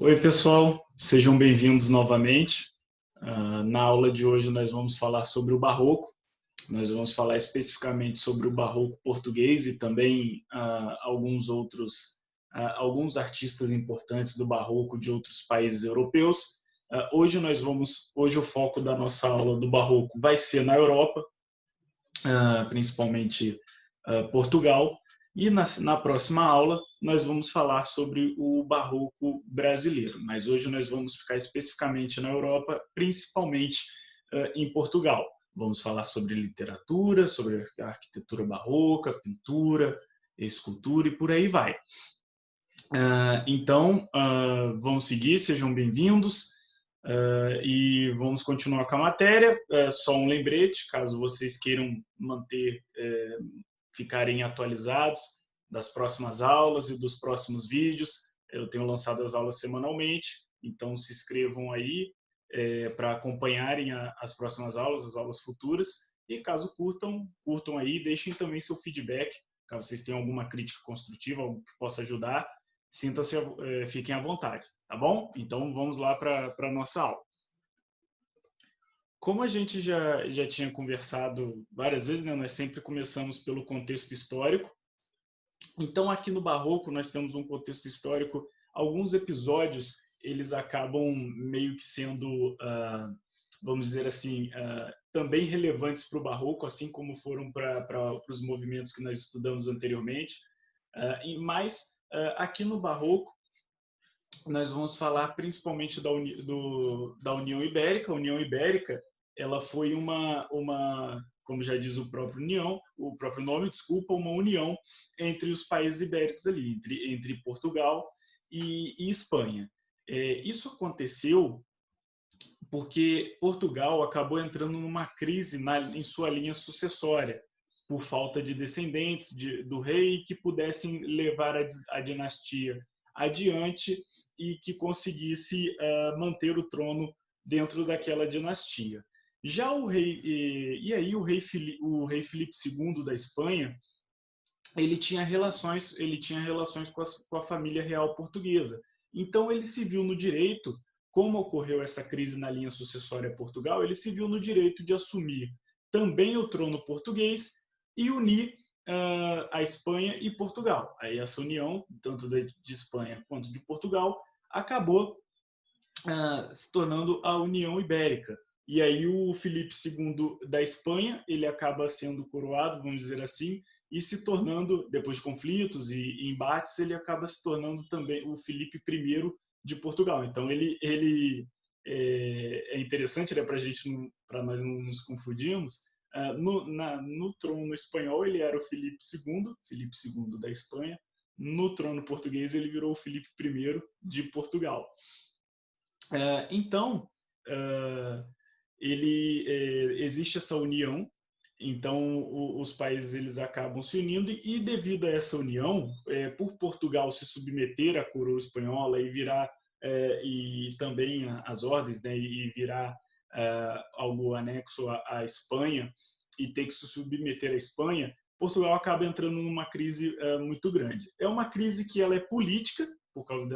Oi, pessoal, sejam bem-vindos novamente. Na aula de hoje nós vamos falar sobre o Barroco. Nós vamos falar especificamente sobre o Barroco português e também alguns artistas importantes do Barroco de outros países europeus. Hoje o foco da nossa aula do Barroco vai ser na Europa, principalmente Portugal. E na próxima aula nós vamos falar sobre o Barroco brasileiro, mas hoje nós vamos ficar especificamente na Europa, principalmente em Portugal. Vamos falar sobre literatura, sobre a arquitetura barroca, pintura, escultura e por aí vai. Então, vamos seguir, sejam bem-vindos. E vamos continuar com a matéria. Só um lembrete, caso vocês queiram ficarem atualizados das próximas aulas e dos próximos vídeos. Eu tenho lançado as aulas semanalmente, então se inscrevam aí para acompanharem as próximas aulas, as aulas futuras. E caso curtam aí, deixem também seu feedback, caso vocês tenham alguma crítica construtiva, algo que possa ajudar, fiquem à vontade, tá bom? Então vamos lá para a nossa aula. Como a gente já tinha conversado várias vezes, né, nós sempre começamos pelo contexto histórico. Então, aqui no Barroco, nós temos um contexto histórico. Alguns episódios, eles acabam meio que sendo, vamos dizer assim, também relevantes para o Barroco, assim como foram para os movimentos que nós estudamos anteriormente. Mas, aqui no Barroco, nós vamos falar principalmente da União Ibérica. A União Ibérica, ela foi como já diz o próprio nome, desculpa, uma união entre os países ibéricos ali, entre Portugal e Espanha. Isso aconteceu porque Portugal acabou entrando numa crise em sua linha sucessória, por falta de descendentes do rei que pudessem levar a dinastia adiante e que conseguisse manter o trono dentro daquela dinastia. Já o rei Filipe II da Espanha, ele tinha relações com a família real portuguesa. Então ele se viu no direito, como ocorreu essa crise na linha sucessória a Portugal, ele se viu no direito de assumir também o trono português e unir a Espanha e Portugal. Aí essa união, tanto de Espanha quanto de Portugal, acabou se tornando a União Ibérica. E aí o Filipe II da Espanha, ele acaba sendo coroado, vamos dizer assim, e se tornando, depois de conflitos e embates, ele acaba se tornando também o Filipe I de Portugal. Então é interessante, né, para nós não nos confundirmos. No trono espanhol ele era o Filipe II da Espanha. No trono português ele virou o Filipe I de Portugal. Então, existe essa união, então os países eles acabam se unindo e devido a essa união, por Portugal se submeter à coroa espanhola e virar e também as ordens, né, e virar algo anexo à Espanha e ter que se submeter à Espanha, Portugal acaba entrando numa crise muito grande. É uma crise que ela é política por causa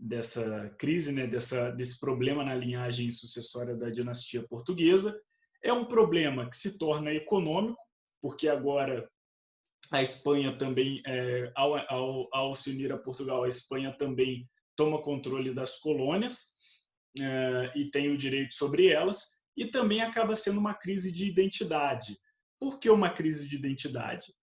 dessa crise, né, desse problema na linhagem sucessória da dinastia portuguesa. É um problema que se torna econômico, porque agora a Espanha também, ao se unir a Portugal, a Espanha também toma controle das colônias e tem o direito sobre elas, e também acaba sendo uma crise de identidade. Por que uma crise de identidade?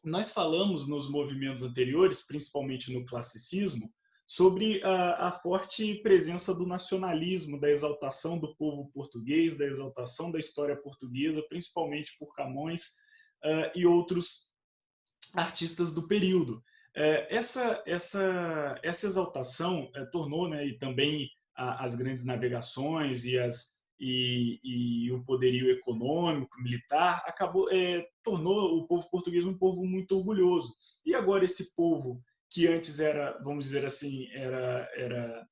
Nós falamos nos movimentos anteriores, principalmente no classicismo, sobre a forte presença do nacionalismo, da exaltação do povo português, da exaltação da história portuguesa, principalmente por Camões e outros artistas do período. Essa exaltação tornou, né, e também as grandes navegações e o poderio econômico, militar, tornou o povo português um povo muito orgulhoso. E agora esse povo que antes era, vamos dizer assim, era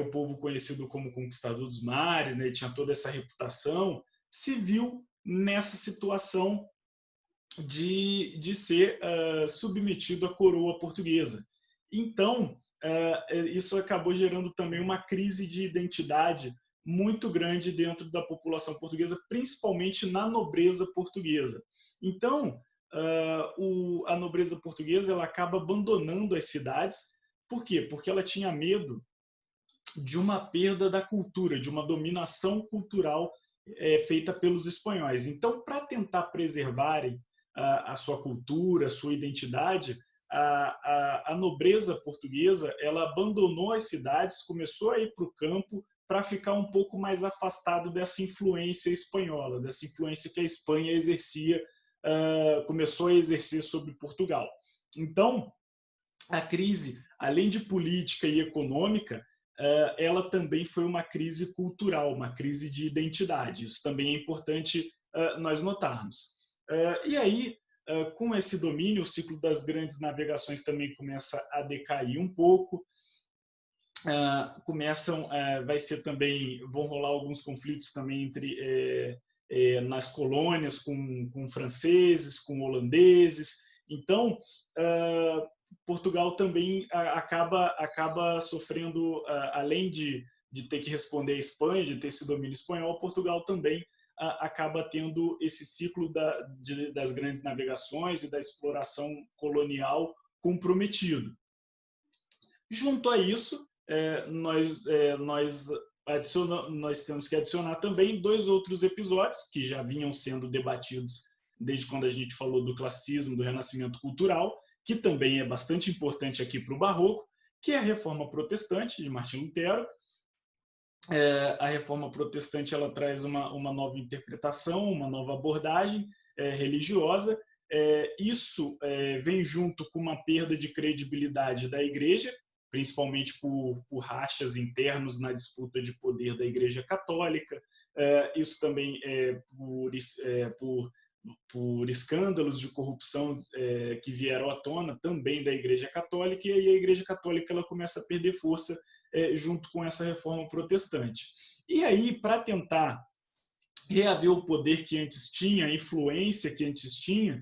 o povo conhecido como conquistador dos mares, né, e tinha toda essa reputação, se viu nessa situação de ser submetido à coroa portuguesa. Então, isso acabou gerando também uma crise de identidade muito grande dentro da população portuguesa, principalmente na nobreza portuguesa. Então, a nobreza portuguesa ela acaba abandonando as cidades. Por quê? Porque ela tinha medo de uma perda da cultura, de uma dominação cultural feita pelos espanhóis. Então, para tentar preservarem a sua cultura, a sua identidade, a nobreza portuguesa ela abandonou as cidades, começou a ir para o campo para ficar um pouco mais afastado dessa influência espanhola, dessa influência que a Espanha exercia, começou a exercer sobre Portugal. Então, a crise, além de política e econômica, ela também foi uma crise cultural, uma crise de identidade. Isso também é importante nós notarmos. E aí, com esse domínio, o ciclo das grandes navegações também começa a decair um pouco. Vai ser também, vão rolar alguns conflitos também entre nas colônias com franceses, com holandeses. Então, Portugal também acaba sofrendo, além de ter que responder à Espanha, de ter esse domínio espanhol, Portugal também acaba tendo esse ciclo das grandes navegações e da exploração colonial comprometido. Junto a isso, nós temos que adicionar também 2 outros episódios que já vinham sendo debatidos desde quando a gente falou do classicismo, do renascimento cultural, que também é bastante importante aqui para o Barroco, que é a Reforma Protestante de Martim Lutero. A Reforma Protestante ela traz uma nova interpretação, uma nova abordagem religiosa. Isso vem junto com uma perda de credibilidade da Igreja, principalmente por rachas internos na disputa de poder da Igreja Católica. Isso também por escândalos de corrupção que vieram à tona também da Igreja Católica, e aí a Igreja Católica ela começa a perder força junto com essa reforma protestante. E aí, para tentar reaver o poder que antes tinha, a influência que antes tinha,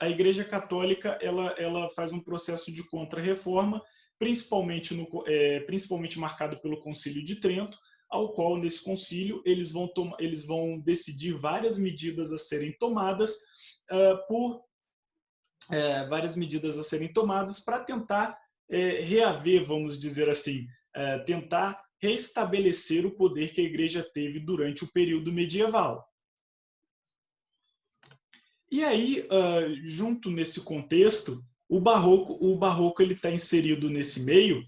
a Igreja Católica ela faz um processo de contra-reforma, principalmente marcado pelo Concílio de Trento, ao qual, nesse concílio, eles vão decidir várias medidas a serem tomadas para tentar reaver, vamos dizer assim, tentar restabelecer o poder que a Igreja teve durante o período medieval. E aí, junto nesse contexto, o barroco ele está inserido nesse meio,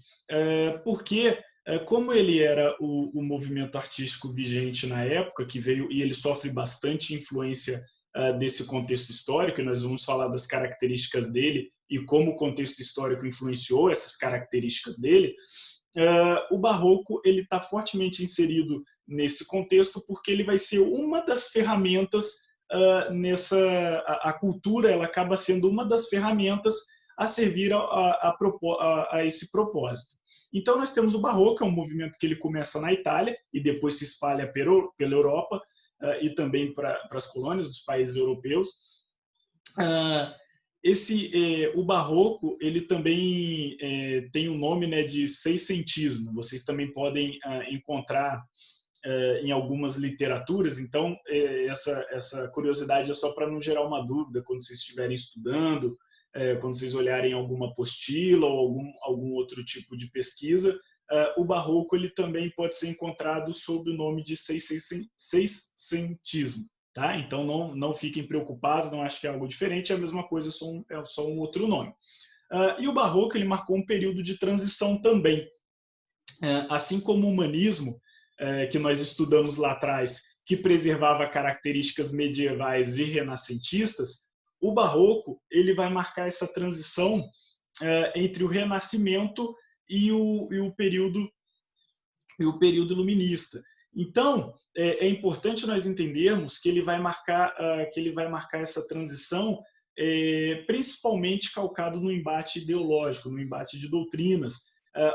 porque como ele era o movimento artístico vigente na época, que veio e ele sofre bastante influência desse contexto histórico, e nós vamos falar das características dele e como o contexto histórico influenciou essas características dele, o barroco ele está fortemente inserido nesse contexto porque ele vai ser uma das ferramentas a cultura ela acaba sendo uma das ferramentas a servir a esse propósito. Então nós temos o barroco, é um movimento que ele começa na Itália e depois se espalha pela Europa e também para as colônias dos países europeus. O barroco ele também tem o nome, né, de seiscentismo. Vocês também podem encontrar em algumas literaturas. Então essa curiosidade é só para não gerar uma dúvida quando vocês estiverem estudando, quando vocês olharem alguma apostila ou algum outro tipo de pesquisa. O barroco ele também pode ser encontrado sob o nome de seiscentismo. Tá? Então não fiquem preocupados, não acho que é algo diferente, é a mesma coisa, é só um outro nome. E o barroco ele marcou um período de transição também. Assim como o humanismo, que nós estudamos lá atrás, que preservava características medievais e renascentistas, o barroco ele vai marcar essa transição entre o Renascimento e o período iluminista. Então, é importante nós entendermos que ele vai marcar essa transição principalmente calcado no embate ideológico, no embate de doutrinas,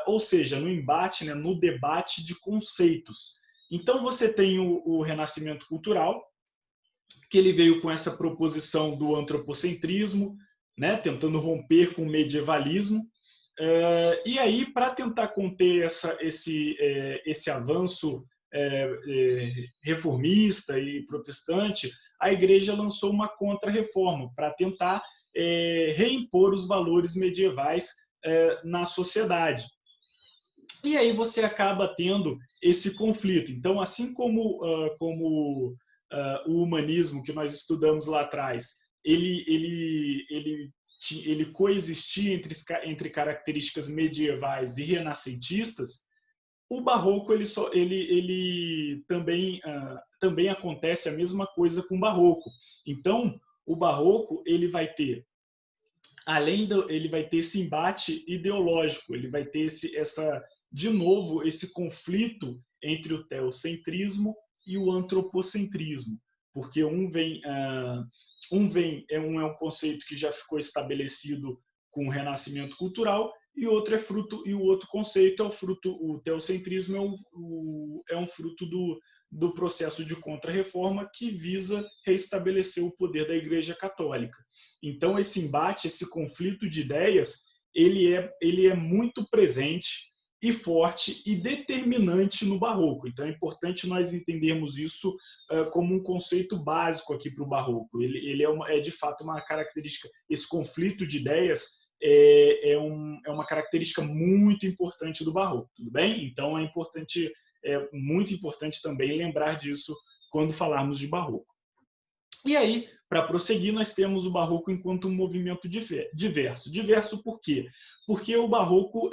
ou seja, no embate, né, no debate de conceitos. Então, você tem o renascimento cultural, que ele veio com essa proposição do antropocentrismo, né, tentando romper com o medievalismo. E aí, para tentar conter esse avanço reformista e protestante, a Igreja lançou uma contra-reforma para tentar reimpor os valores medievais na sociedade. E aí você acaba tendo esse conflito. Então, assim como o humanismo que nós estudamos lá atrás, ele coexistia entre características medievais e renascentistas, o barroco ele também acontece a mesma coisa com o barroco. Então, o barroco ele vai ter ele vai ter esse embate ideológico, ele vai ter de novo esse conflito entre o teocentrismo e o antropocentrismo, porque é um conceito que já ficou estabelecido com o renascimento cultural, e o outro conceito o teocentrismo é um fruto do processo de contra-reforma que visa restabelecer o poder da Igreja Católica. Então, esse embate, esse conflito de ideias, ele é muito presente e forte e determinante no barroco. Então, é importante nós entendermos isso como um conceito básico aqui para o barroco. Ele é de fato uma característica, esse conflito de ideias é uma característica muito importante do barroco, tudo bem? Então, é muito importante também lembrar disso quando falarmos de barroco. E aí, para prosseguir, nós temos o barroco enquanto um movimento diverso. Diverso por quê? Porque o barroco,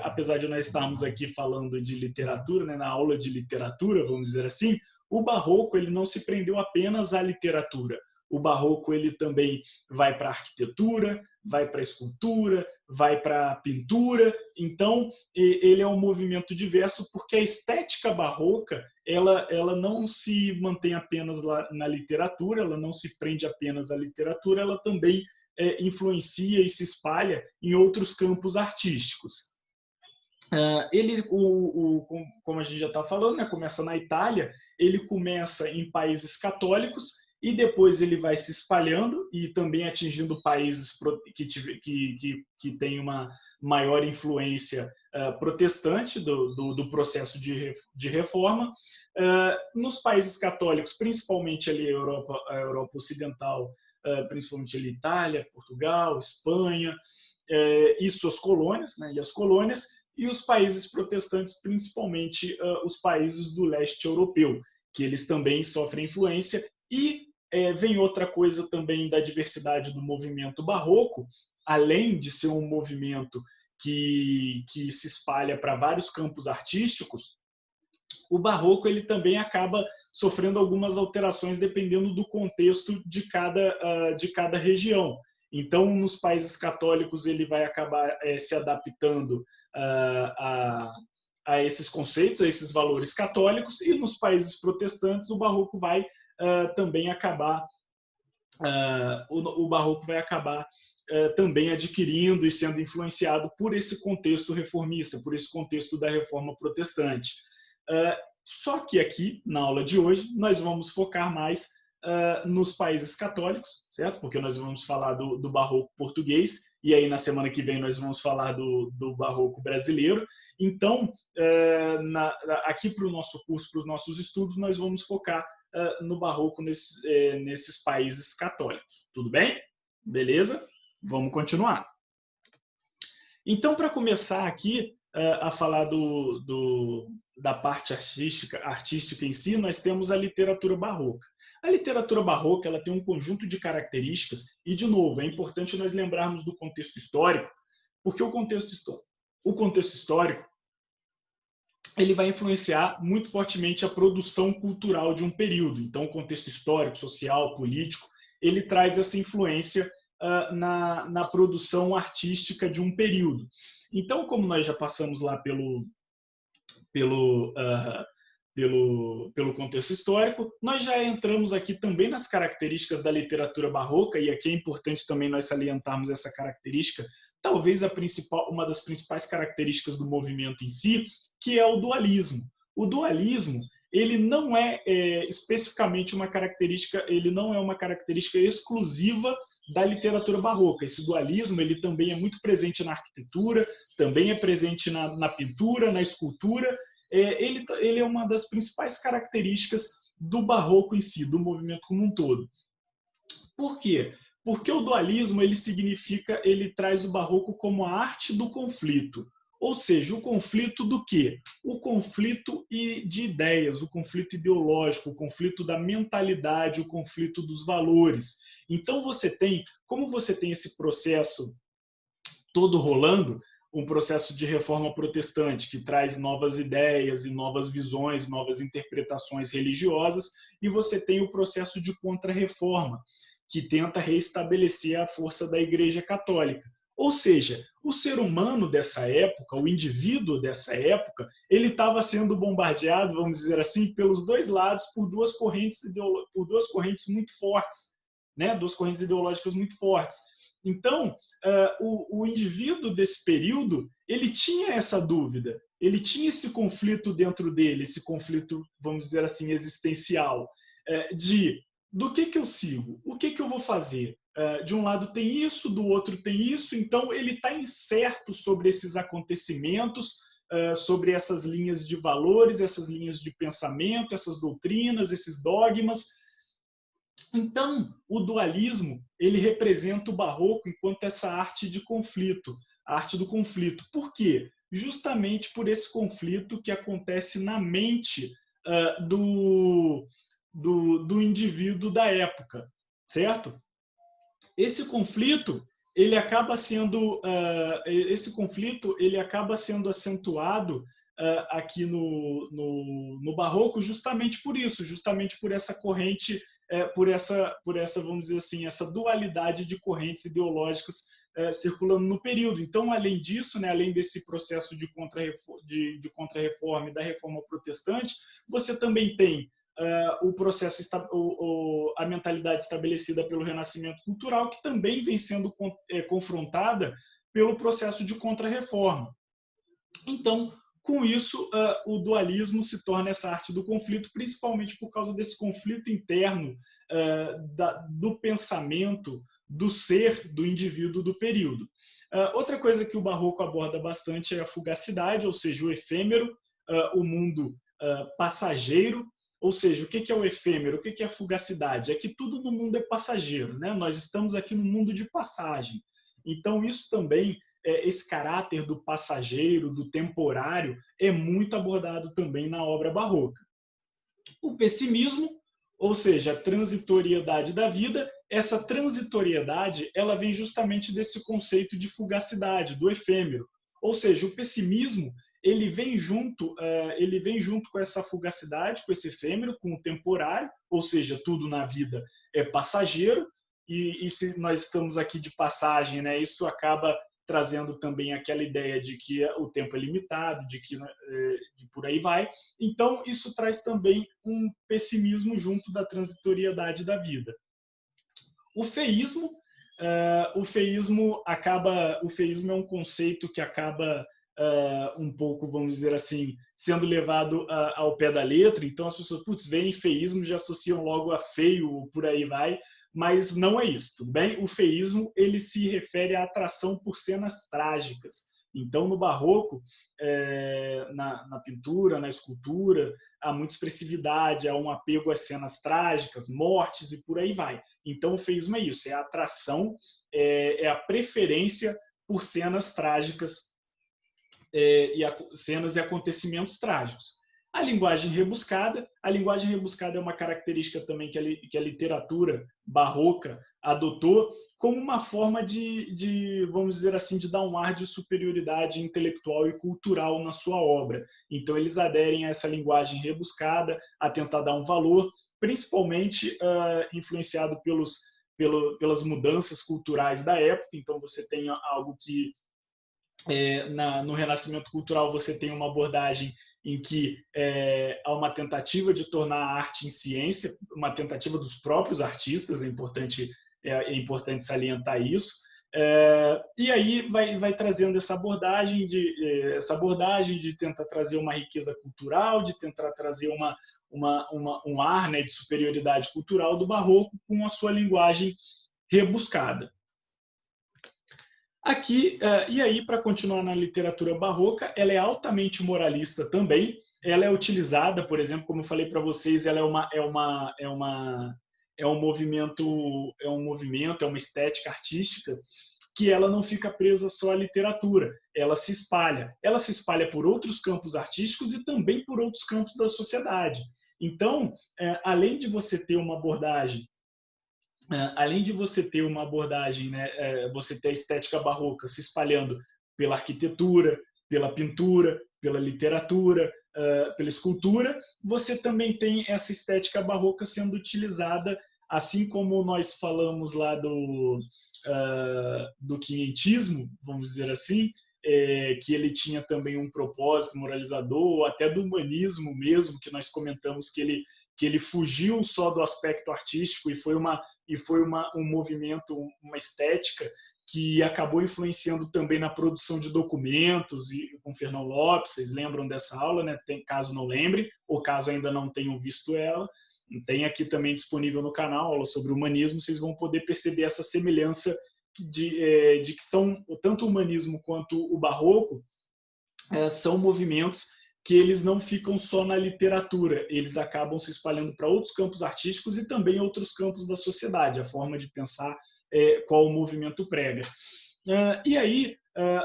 apesar de nós estarmos aqui falando de literatura, né, na aula de literatura, vamos dizer assim, o barroco ele não se prendeu apenas à literatura. O barroco ele também vai para a arquitetura, vai para a escultura, vai para a pintura. Então, ele é um movimento diverso porque a estética barroca ela não se mantém apenas lá na literatura, ela não se prende apenas à literatura, ela também influencia e se espalha em outros campos artísticos. Como a gente já está falando, né, começa na Itália, ele começa em países católicos e depois ele vai se espalhando e também atingindo países que têm uma maior influência protestante do processo de reforma. Nos países católicos, principalmente ali a Europa Ocidental, principalmente ali Itália, Portugal, Espanha, e suas colônias, né, e as colônias, e os países protestantes, principalmente os países do leste europeu, que eles também sofrem influência. E vem outra coisa também da diversidade do movimento barroco, além de ser um movimento que se espalha para vários campos artísticos, o barroco ele também acaba sofrendo algumas alterações dependendo do contexto de cada região. Então, nos países católicos, ele vai acabar se adaptando a esses conceitos, a esses valores católicos, e nos países protestantes, o barroco vai também acabar também adquirindo e sendo influenciado por esse contexto reformista, por esse contexto da reforma protestante. Só que aqui, na aula de hoje, nós vamos focar mais nos países católicos, certo? Porque nós vamos falar do barroco português, e aí na semana que vem nós vamos falar do barroco brasileiro. Então, aqui para o nosso curso, para os nossos estudos, nós vamos focar no barroco nesses países católicos. Tudo bem? Beleza? Vamos continuar. Então, para começar aqui a falar da parte artística em si, nós temos a literatura barroca. A literatura barroca ela tem um conjunto de características e, de novo, é importante nós lembrarmos do contexto histórico, porque o contexto histórico ele vai influenciar muito fortemente a produção cultural de um período. Então, o contexto histórico, social, político, ele traz essa influência na produção artística de um período. Então, como nós já passamos lá pelo contexto histórico, nós já entramos aqui também nas características da literatura barroca, e aqui é importante também nós salientarmos essa característica, talvez uma das principais características do movimento em si, que é o dualismo. O dualismo ele não é, especificamente uma característica, ele não é uma característica exclusiva da literatura barroca. Esse dualismo ele também é muito presente na arquitetura, também é presente na pintura, na escultura. Ele é uma das principais características do barroco em si, do movimento como um todo. Por quê? Porque o dualismo ele traz o barroco como a arte do conflito. Ou seja, o conflito do quê? O conflito de ideias, o conflito ideológico, o conflito da mentalidade, o conflito dos valores. Então como você tem esse processo todo rolando, um processo de reforma protestante que traz novas ideias e novas visões, novas interpretações religiosas, e você tem o processo de contra-reforma, que tenta reestabelecer a força da Igreja Católica. Ou seja, o ser humano dessa época, o indivíduo dessa época, ele estava sendo bombardeado, vamos dizer assim, pelos dois lados, por duas correntes muito fortes, né? Duas correntes ideológicas muito fortes. Então, o indivíduo desse período, ele tinha essa dúvida, ele tinha esse conflito dentro dele, esse conflito, vamos dizer assim, existencial, do que eu sigo, o que eu vou fazer. De um lado tem isso, do outro tem isso, então ele está incerto sobre esses acontecimentos, sobre essas linhas de valores, essas linhas de pensamento, essas doutrinas, esses dogmas. Então, o dualismo ele representa o barroco enquanto essa arte de conflito, a arte do conflito. Por quê? Justamente por esse conflito que acontece na mente do indivíduo da época, certo? Esse conflito ele acaba sendo acentuado aqui no barroco justamente por isso, justamente por essa corrente, por essa vamos dizer assim, essa dualidade de correntes ideológicas circulando no período. Então, além disso, né, além desse processo de contra-reforma e da reforma protestante, você também tem o processo, a mentalidade estabelecida pelo Renascimento cultural, que também vem sendo confrontada pelo processo de contra-reforma. Então, com isso, o dualismo se torna essa arte do conflito, principalmente por causa desse conflito interno do pensamento, do ser do indivíduo do período. Outra coisa que o barroco aborda bastante é a fugacidade, ou seja, o efêmero, o mundo passageiro. Ou seja, o que é o efêmero? O que é a fugacidade? É que tudo no mundo é passageiro, né? Nós estamos aqui no mundo de passagem. Então, isso também, esse caráter do passageiro, do temporário, é muito abordado também na obra barroca. O pessimismo, ou seja, a transitoriedade da vida, essa transitoriedade ela vem justamente desse conceito de fugacidade, do efêmero. Ou seja, o pessimismo ele vem junto com essa fugacidade, com esse efêmero, com o temporário, ou seja, tudo na vida é passageiro, e se nós estamos aqui de passagem, né, isso acaba trazendo também aquela ideia de que o tempo é limitado, de por aí vai. Então, isso traz também um pessimismo junto da transitoriedade da vida. O feísmo é um conceito que acaba um pouco, vamos dizer assim, sendo levado ao pé da letra. Então as pessoas, veem feísmo, já associam logo a feio, por aí vai, mas não é isso, tudo bem? O feísmo ele se refere à atração por cenas trágicas. Então, no barroco, na pintura, na escultura, há muita expressividade, há um apego às cenas trágicas, mortes e por aí vai. Então, o feísmo é isso, é a atração, é a preferência por cenas trágicas, cenas e acontecimentos trágicos. A linguagem rebuscada é uma característica também que a literatura barroca adotou como uma forma vamos dizer assim, de dar um ar de superioridade intelectual e cultural na sua obra. Então, eles aderem a essa linguagem rebuscada, a tentar dar um valor, principalmente influenciado pelas mudanças culturais da época. Então, você tem algo que no Renascimento Cultural você tem uma abordagem em que há uma tentativa de tornar a arte em ciência, uma tentativa dos próprios artistas, é importante salientar isso, e aí vai trazendo essa abordagem de tentar trazer uma riqueza cultural, de tentar trazer um ar, né, de superioridade cultural do Barroco com a sua linguagem rebuscada. Aqui, e aí, para continuar na literatura barroca, ela é altamente moralista também. Ela é utilizada, por exemplo, como eu falei para vocês, ela é um movimento, é uma estética artística que ela não fica presa só à literatura, ela se espalha. Ela se espalha por outros campos artísticos e também por outros campos da sociedade. Então, além de você ter uma abordagem, né, você ter a estética barroca se espalhando pela arquitetura, pela pintura, pela literatura, pela escultura, você também tem essa estética barroca sendo utilizada, assim como nós falamos lá do quinhentismo, vamos dizer assim, que ele tinha também um propósito moralizador, ou até do humanismo mesmo, que nós comentamos que ele fugiu só do aspecto artístico e foi um movimento, uma estética que acabou influenciando também na produção de documentos, e com Fernão Lopes, vocês lembram dessa aula, né? Caso não lembre, ou caso ainda não tenham visto ela, tem aqui também disponível no canal, aula sobre humanismo, vocês vão poder perceber essa semelhança de que são, tanto o humanismo quanto o barroco, são movimentos que eles não ficam só na literatura, eles acabam se espalhando para outros campos artísticos e também outros campos da sociedade, a forma de pensar qual o movimento prega. E aí,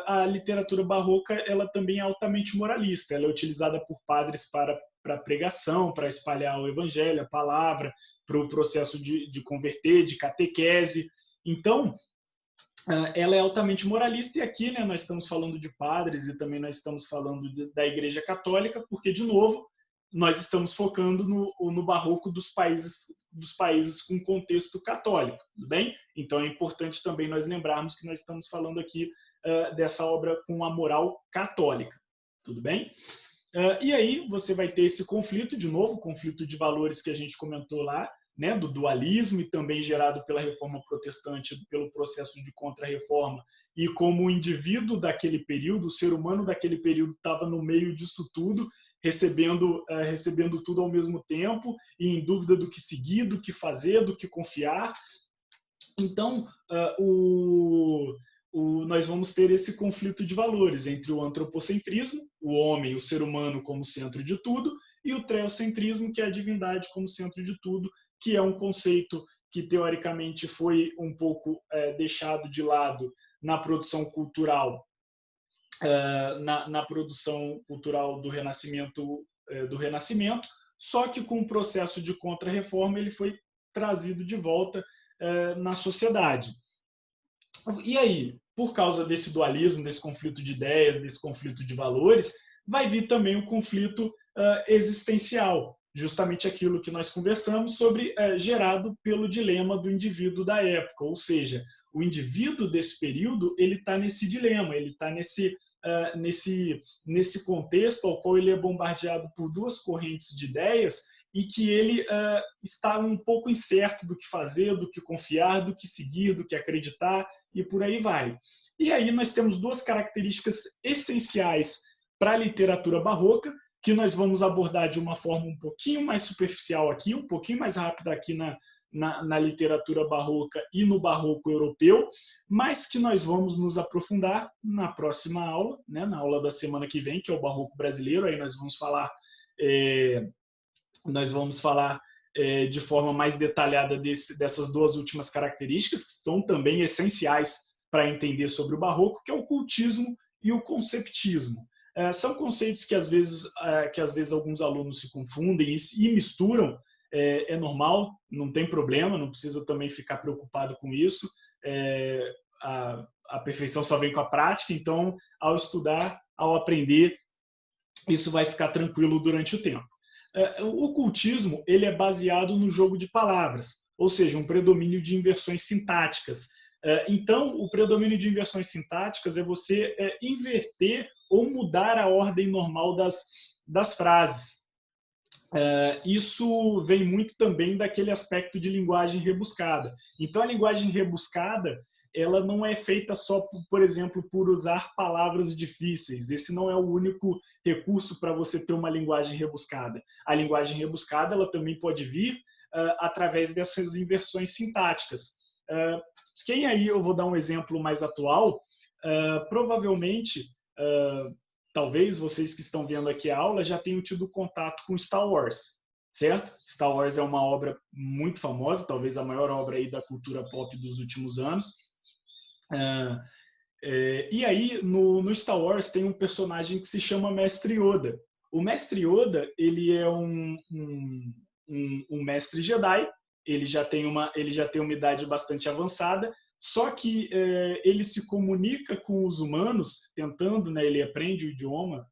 a literatura barroca ela também é altamente moralista, ela é utilizada por padres para pregação, para espalhar o evangelho, a palavra, para o processo de converter, de catequese. Então, ela é altamente moralista, e aqui, né, nós estamos falando de padres e também nós estamos falando da Igreja Católica, porque, de novo, nós estamos focando no barroco dos países com contexto católico, tudo bem? Então é importante também nós lembrarmos que nós estamos falando aqui dessa obra com a moral católica, tudo bem? E aí você vai ter esse conflito, de novo, conflito de valores que a gente comentou lá, né, do dualismo, e também gerado pela Reforma Protestante, pelo processo de Contra-Reforma, e como o indivíduo daquele período, o ser humano daquele período estava no meio disso tudo, recebendo tudo ao mesmo tempo, e em dúvida do que seguir, do que fazer, do que confiar. Então, nós vamos ter esse conflito de valores entre o antropocentrismo, o homem, o ser humano como centro de tudo, e o teocentrismo, que é a divindade como centro de tudo, que é um conceito que, teoricamente, foi um pouco deixado de lado na produção cultural, na produção cultural do Renascimento, só que com o processo de Contra-Reforma ele foi trazido de volta na sociedade. E aí, por causa desse dualismo, desse conflito de ideias, desse conflito de valores, vai vir também o conflito existencial, justamente aquilo que nós conversamos sobre, gerado pelo dilema do indivíduo da época, ou seja, o indivíduo desse período ele está nesse dilema, ele está nesse contexto ao qual ele é bombardeado por duas correntes de ideias e que ele está um pouco incerto do que fazer, do que confiar, do que seguir, do que acreditar, e por aí vai. E aí nós temos duas características essenciais para a literatura barroca, que nós vamos abordar de uma forma um pouquinho mais superficial aqui, um pouquinho mais rápida aqui na literatura barroca e no barroco europeu, mas que nós vamos nos aprofundar na próxima aula, né, na aula da semana que vem, que é o barroco brasileiro. Aí nós vamos falar de forma mais detalhada dessas duas últimas características, que são também essenciais para entender sobre o barroco, que é o cultismo e o conceptismo. São conceitos que às vezes alguns alunos se confundem e misturam. É normal, não tem problema, não precisa também ficar preocupado com isso. A perfeição só vem com a prática, então, ao estudar, ao aprender, isso vai ficar tranquilo durante o tempo. O cultismo ele é baseado no jogo de palavras, ou seja, um predomínio de inversões sintáticas. Então, o predomínio de inversões sintáticas é você inverter ou mudar a ordem normal das frases. Isso vem muito também daquele aspecto de linguagem rebuscada. Então, a linguagem rebuscada ela não é feita só, por exemplo, por usar palavras difíceis. Esse não é o único recurso para você ter uma linguagem rebuscada. A linguagem rebuscada ela também pode vir através dessas inversões sintáticas. Quem aí, eu vou dar um exemplo mais atual, provavelmente, talvez vocês que estão vendo aqui a aula já tenham tido contato com Star Wars, certo? Star Wars é uma obra muito famosa, talvez a maior obra aí da cultura pop dos últimos anos. E aí, no Star Wars tem um personagem que se chama Mestre Yoda. O Mestre Yoda, ele é um mestre Jedi, ele já tem uma idade bastante avançada, só que ele se comunica com os humanos, tentando, né, ele aprende o idioma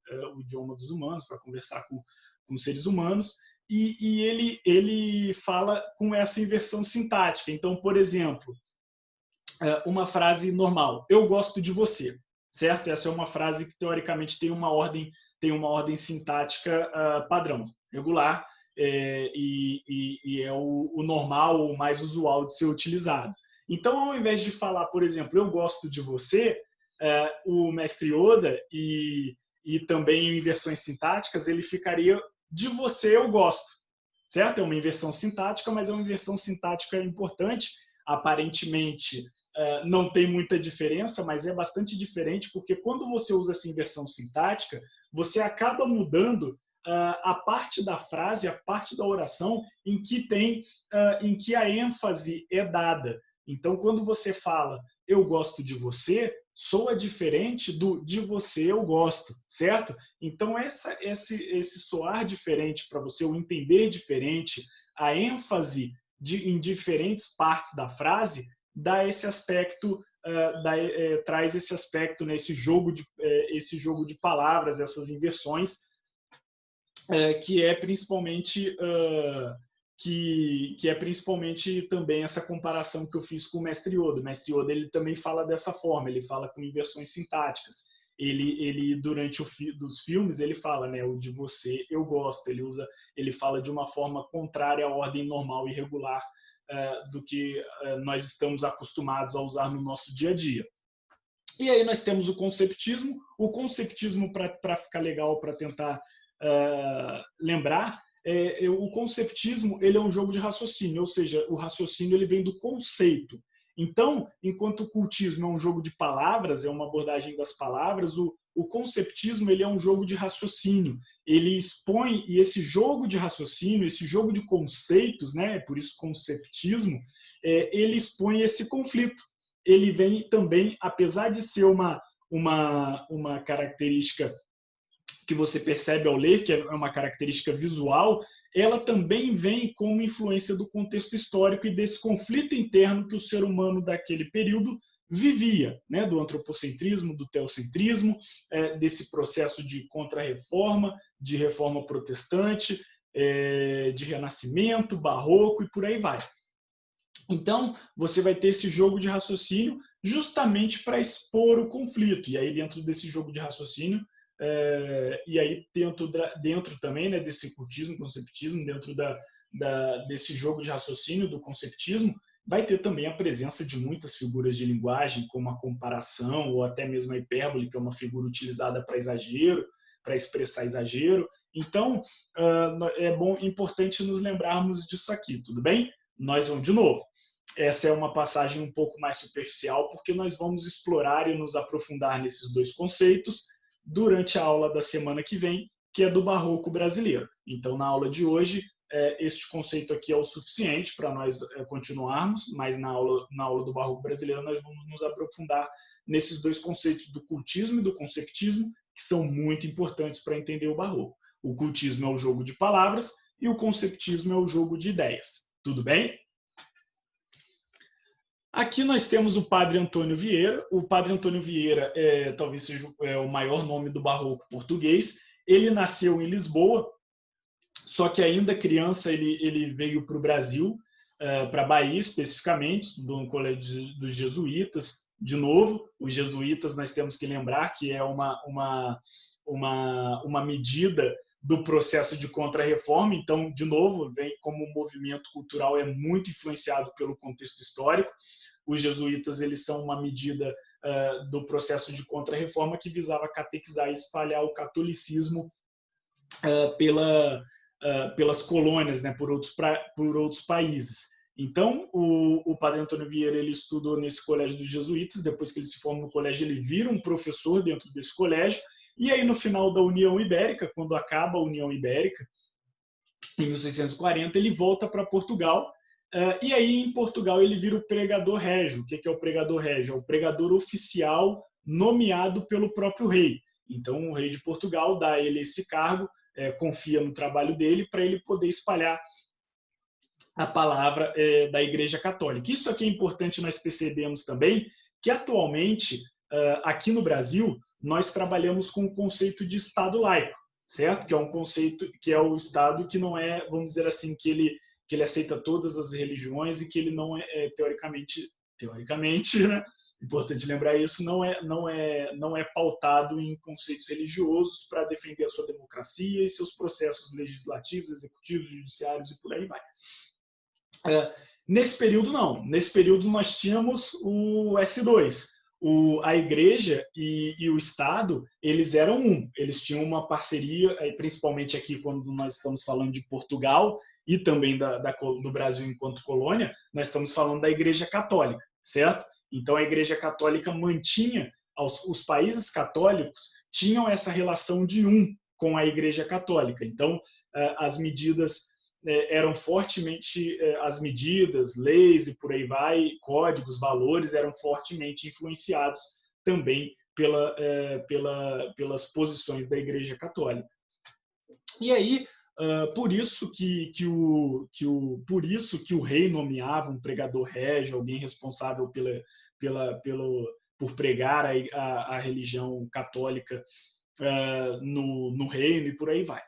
dos humanos para conversar com os seres humanos, e ele fala com essa inversão sintática. Então, por exemplo, uma frase normal, eu gosto de você, certo? Essa é uma frase que teoricamente tem uma ordem sintática padrão, regular, e é o normal, o mais usual de ser utilizado. Então, ao invés de falar, por exemplo, eu gosto de você, o mestre Yoda e também em inversões sintáticas, ele ficaria de você eu gosto, certo? É uma inversão sintática, mas é uma inversão sintática importante. Aparentemente, não tem muita diferença, mas é bastante diferente, porque quando você usa essa inversão sintática, você acaba mudando a parte da frase, a parte da oração em que a ênfase é dada. Então, quando você fala eu gosto de você, soa diferente do de você eu gosto, certo? Então, esse soar diferente para você, o entender diferente, a ênfase em diferentes partes da frase, dá esse aspecto, traz esse aspecto, né, esse jogo de palavras, essas inversões, que é principalmente também essa comparação que eu fiz com o Mestre Yoda. O Mestre Yoda ele também fala dessa forma, ele fala com inversões sintáticas. Ele durante dos filmes ele fala, né, o de você eu gosto. Ele fala de uma forma contrária à ordem normal e regular do que nós estamos acostumados a usar no nosso dia a dia. E aí nós temos o conceptismo. O conceptismo, para ficar legal, para tentar lembrar, o conceptismo ele é um jogo de raciocínio, ou seja, o raciocínio ele vem do conceito. Então, enquanto o cultismo é um jogo de palavras, é uma abordagem das palavras, o conceptismo ele é um jogo de raciocínio. Ele expõe, e esse jogo de raciocínio, esse jogo de conceitos, né, por isso conceptismo, ele expõe esse conflito. Ele vem também, apesar de ser uma característica que você percebe ao ler, que é uma característica visual, ela também vem como influência do contexto histórico e desse conflito interno que o ser humano daquele período vivia, né? Do antropocentrismo, do teocentrismo, desse processo de contra-reforma, de reforma protestante, de renascimento, barroco e por aí vai. Então, você vai ter esse jogo de raciocínio justamente para expor o conflito. E aí, dentro desse jogo de raciocínio, e aí dentro também, né, desse cultismo, conceptismo, dentro desse jogo de raciocínio do conceptismo, vai ter também a presença de muitas figuras de linguagem, como a comparação ou até mesmo a hipérbole, que é uma figura utilizada para exagero, para expressar exagero. Então, importante nos lembrarmos disso aqui, tudo bem? Nós vamos de novo. Essa é uma passagem um pouco mais superficial, porque nós vamos explorar e nos aprofundar nesses dois conceitos durante a aula da semana que vem, que é do Barroco brasileiro. Então, na aula de hoje, este conceito aqui é o suficiente para nós continuarmos, mas na aula do Barroco brasileiro nós vamos nos aprofundar nesses dois conceitos do cultismo e do conceptismo, que são muito importantes para entender o Barroco. O cultismo é o jogo de palavras e o conceptismo é o jogo de ideias. Tudo bem? Aqui nós temos o Padre Antônio Vieira. O Padre Antônio Vieira talvez seja o maior nome do barroco português. Ele nasceu em Lisboa, só que ainda criança ele veio para o Brasil, para a Bahia especificamente, estudou no Colégio dos Jesuítas. De novo, os jesuítas nós temos que lembrar que é uma medida do processo de contra-reforma. Então, de novo, vem como um movimento cultural muito influenciado pelo contexto histórico. os jesuítas eles são uma medida do processo de contra-reforma que visava catequizar e espalhar o catolicismo pelas colônias, né, por outros países. Então, o padre Antônio Vieira ele estudou nesse colégio dos jesuítas. Depois que ele se forma no colégio, ele vira um professor dentro desse colégio. E aí, no final da União Ibérica, quando acaba a União Ibérica, em 1640, ele volta para Portugal. E aí, em Portugal, ele vira o pregador régio. O que é o pregador régio? É o pregador oficial nomeado pelo próprio rei. Então, o rei de Portugal dá a ele esse cargo, confia no trabalho dele para ele poder espalhar a palavra da Igreja Católica. Isso aqui é importante nós percebemos também, que atualmente, aqui no Brasil, nós trabalhamos com o conceito de Estado laico, certo? Que é um conceito, que é o Estado que não é, vamos dizer assim, que ele aceita todas as religiões e que ele não é, teoricamente, né? Importante lembrar isso, não é pautado em conceitos religiosos para defender a sua democracia e seus processos legislativos, executivos, judiciários e por aí vai. Nesse período, não. Nesse período, nós tínhamos o S2. A Igreja e o Estado, eles eram um. Eles tinham uma parceria, principalmente aqui, quando nós estamos falando de Portugal e também do Brasil enquanto colônia, nós estamos falando da Igreja Católica, certo? Então, a Igreja Católica mantinha, os países católicos tinham essa relação de um com a Igreja Católica. Então, as medidas eram fortemente, as medidas, leis e por aí vai, códigos, valores, eram fortemente influenciados também pelas posições da Igreja Católica. E aí, por isso que o rei nomeava um pregador régio, alguém responsável por pregar a religião católica no reino e por aí vai.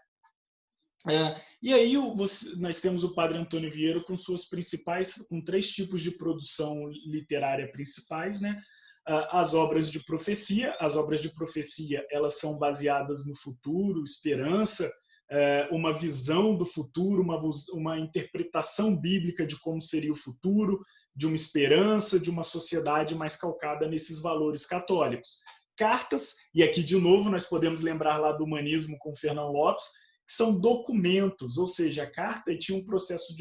E aí nós temos o padre Antônio Vieira com com 3 tipos de produção literária principais, né? As obras de profecia. As obras de profecia, elas são baseadas no futuro, esperança, uma visão do futuro, uma interpretação bíblica de como seria o futuro, de uma esperança, de uma sociedade mais calcada nesses valores católicos. Cartas, e aqui de novo nós podemos lembrar lá do humanismo com Fernão Lopes, que são documentos, ou seja, a carta tinha um processo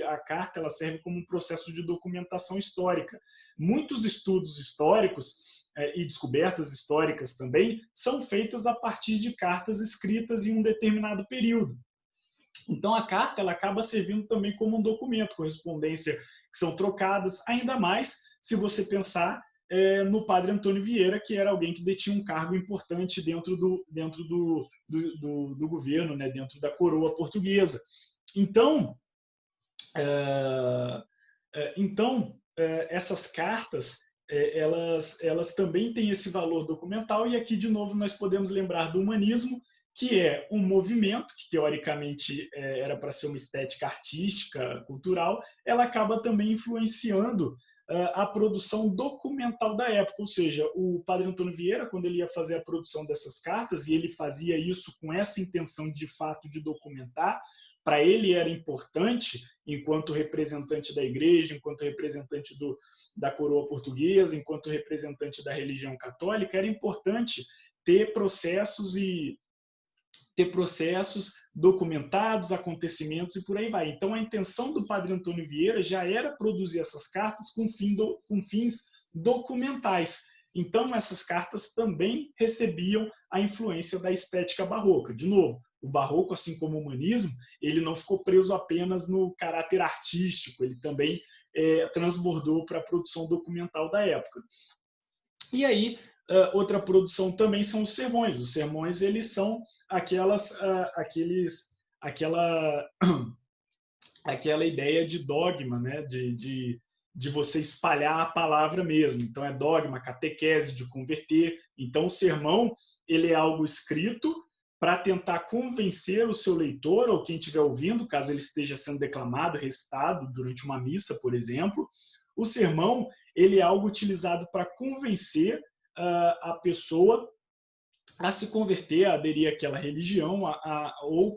a carta ela serve como um processo de documentação histórica. Muitos estudos históricos e descobertas históricas também são feitas a partir de cartas escritas em um determinado período. Então, a carta ela acaba servindo também como um documento, correspondência que são trocadas, ainda mais se você pensar no padre Antônio Vieira, que era alguém que detinha um cargo importante dentro do governo, né, dentro da coroa portuguesa. Então, essas cartas, elas também têm esse valor documental, e aqui, de novo, nós podemos lembrar do humanismo, que é um movimento que, teoricamente, era para ser uma estética artística, cultural, ela acaba também influenciando a produção documental da época, ou seja, o padre Antônio Vieira, quando ele ia fazer a produção dessas cartas, e ele fazia isso com essa intenção de fato de documentar, para ele era importante, enquanto representante da igreja, enquanto representante da coroa portuguesa, enquanto representante da religião católica, era importante ter processos documentados, acontecimentos e por aí vai. Então, a intenção do padre Antônio Vieira já era produzir essas cartas com fins documentais. Então, essas cartas também recebiam a influência da estética barroca. De novo, o barroco, assim como o humanismo, ele não ficou preso apenas no caráter artístico, ele também transbordou para a produção documental da época. E aí, outra produção também são os sermões. Os sermões, eles são aquela ideia de dogma, né? de você espalhar a palavra mesmo. Então, é dogma, catequese, de converter. Então, o sermão, ele é algo escrito para tentar convencer o seu leitor, ou quem estiver ouvindo, caso ele esteja sendo declamado, recitado durante uma missa, por exemplo. O sermão, ele é algo utilizado para convencer a pessoa a se converter, a aderir àquela religião, ou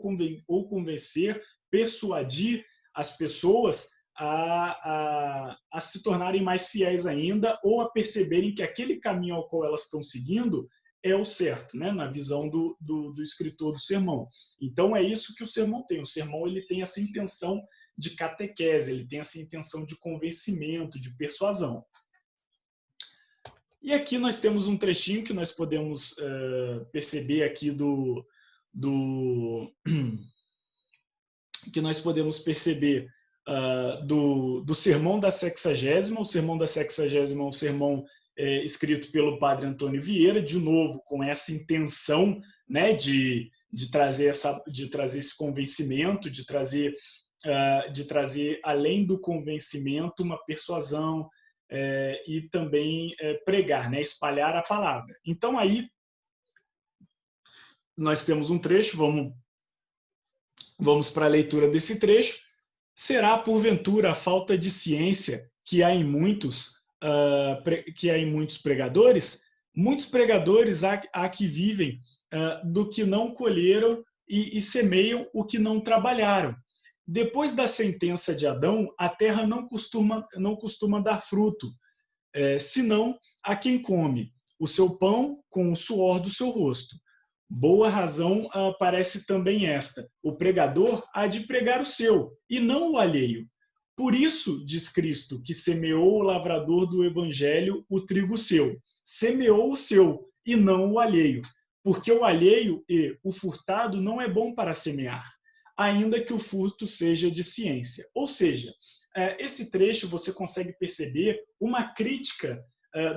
convencer, persuadir as pessoas a se tornarem mais fiéis ainda ou a perceberem que aquele caminho ao qual elas estão seguindo é o certo, né? Na visão do escritor do sermão. Então, é isso que o sermão tem. O sermão ele tem essa intenção de catequese, ele tem essa intenção de convencimento, de persuasão. E aqui nós temos um trechinho que nós podemos perceber aqui que nós podemos perceber do Sermão da Sexagésima. O Sermão da Sexagésima é um sermão escrito pelo padre Antônio Vieira, de novo, com essa intenção, né, de trazer esse convencimento, de trazer, além do convencimento, uma persuasão e também pregar, né, espalhar a palavra. Então, aí, nós temos um trecho, vamos para a leitura desse trecho. Será, porventura, a falta de ciência que há em muitos pregadores? Muitos pregadores há que vivem do que não colheram e semeiam o que não trabalharam. Depois da sentença de Adão, a terra não costuma dar fruto, senão a quem come o seu pão com o suor do seu rosto. Boa razão parece também esta: o pregador há de pregar o seu, e não o alheio. Por isso, diz Cristo, que semeou o lavrador do evangelho o trigo seu. Semeou o seu, e não o alheio. Porque o alheio e o furtado não é bom para semear, ainda que o furto seja de ciência. Ou seja, esse trecho você consegue perceber uma crítica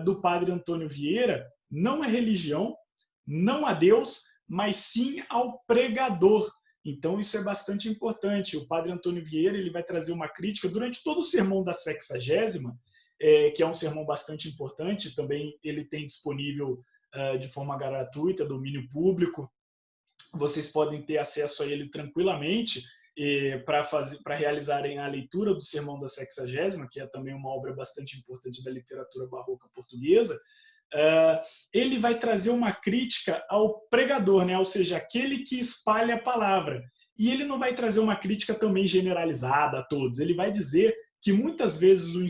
do padre Antônio Vieira, não à religião, não a Deus, mas sim ao pregador. Então, isso é bastante importante. O padre Antônio Vieira ele vai trazer uma crítica durante todo o sermão da Sexagésima, que é um sermão bastante importante. Também ele tem disponível de forma gratuita, domínio público. Vocês podem ter acesso a ele tranquilamente para realizarem a leitura do Sermão da Sexagésima, que é também uma obra bastante importante da literatura barroca portuguesa. Ele vai trazer uma crítica ao pregador, né? Ou seja, aquele que espalha a palavra. E ele não vai trazer uma crítica também generalizada a todos. Ele vai dizer que muitas vezes o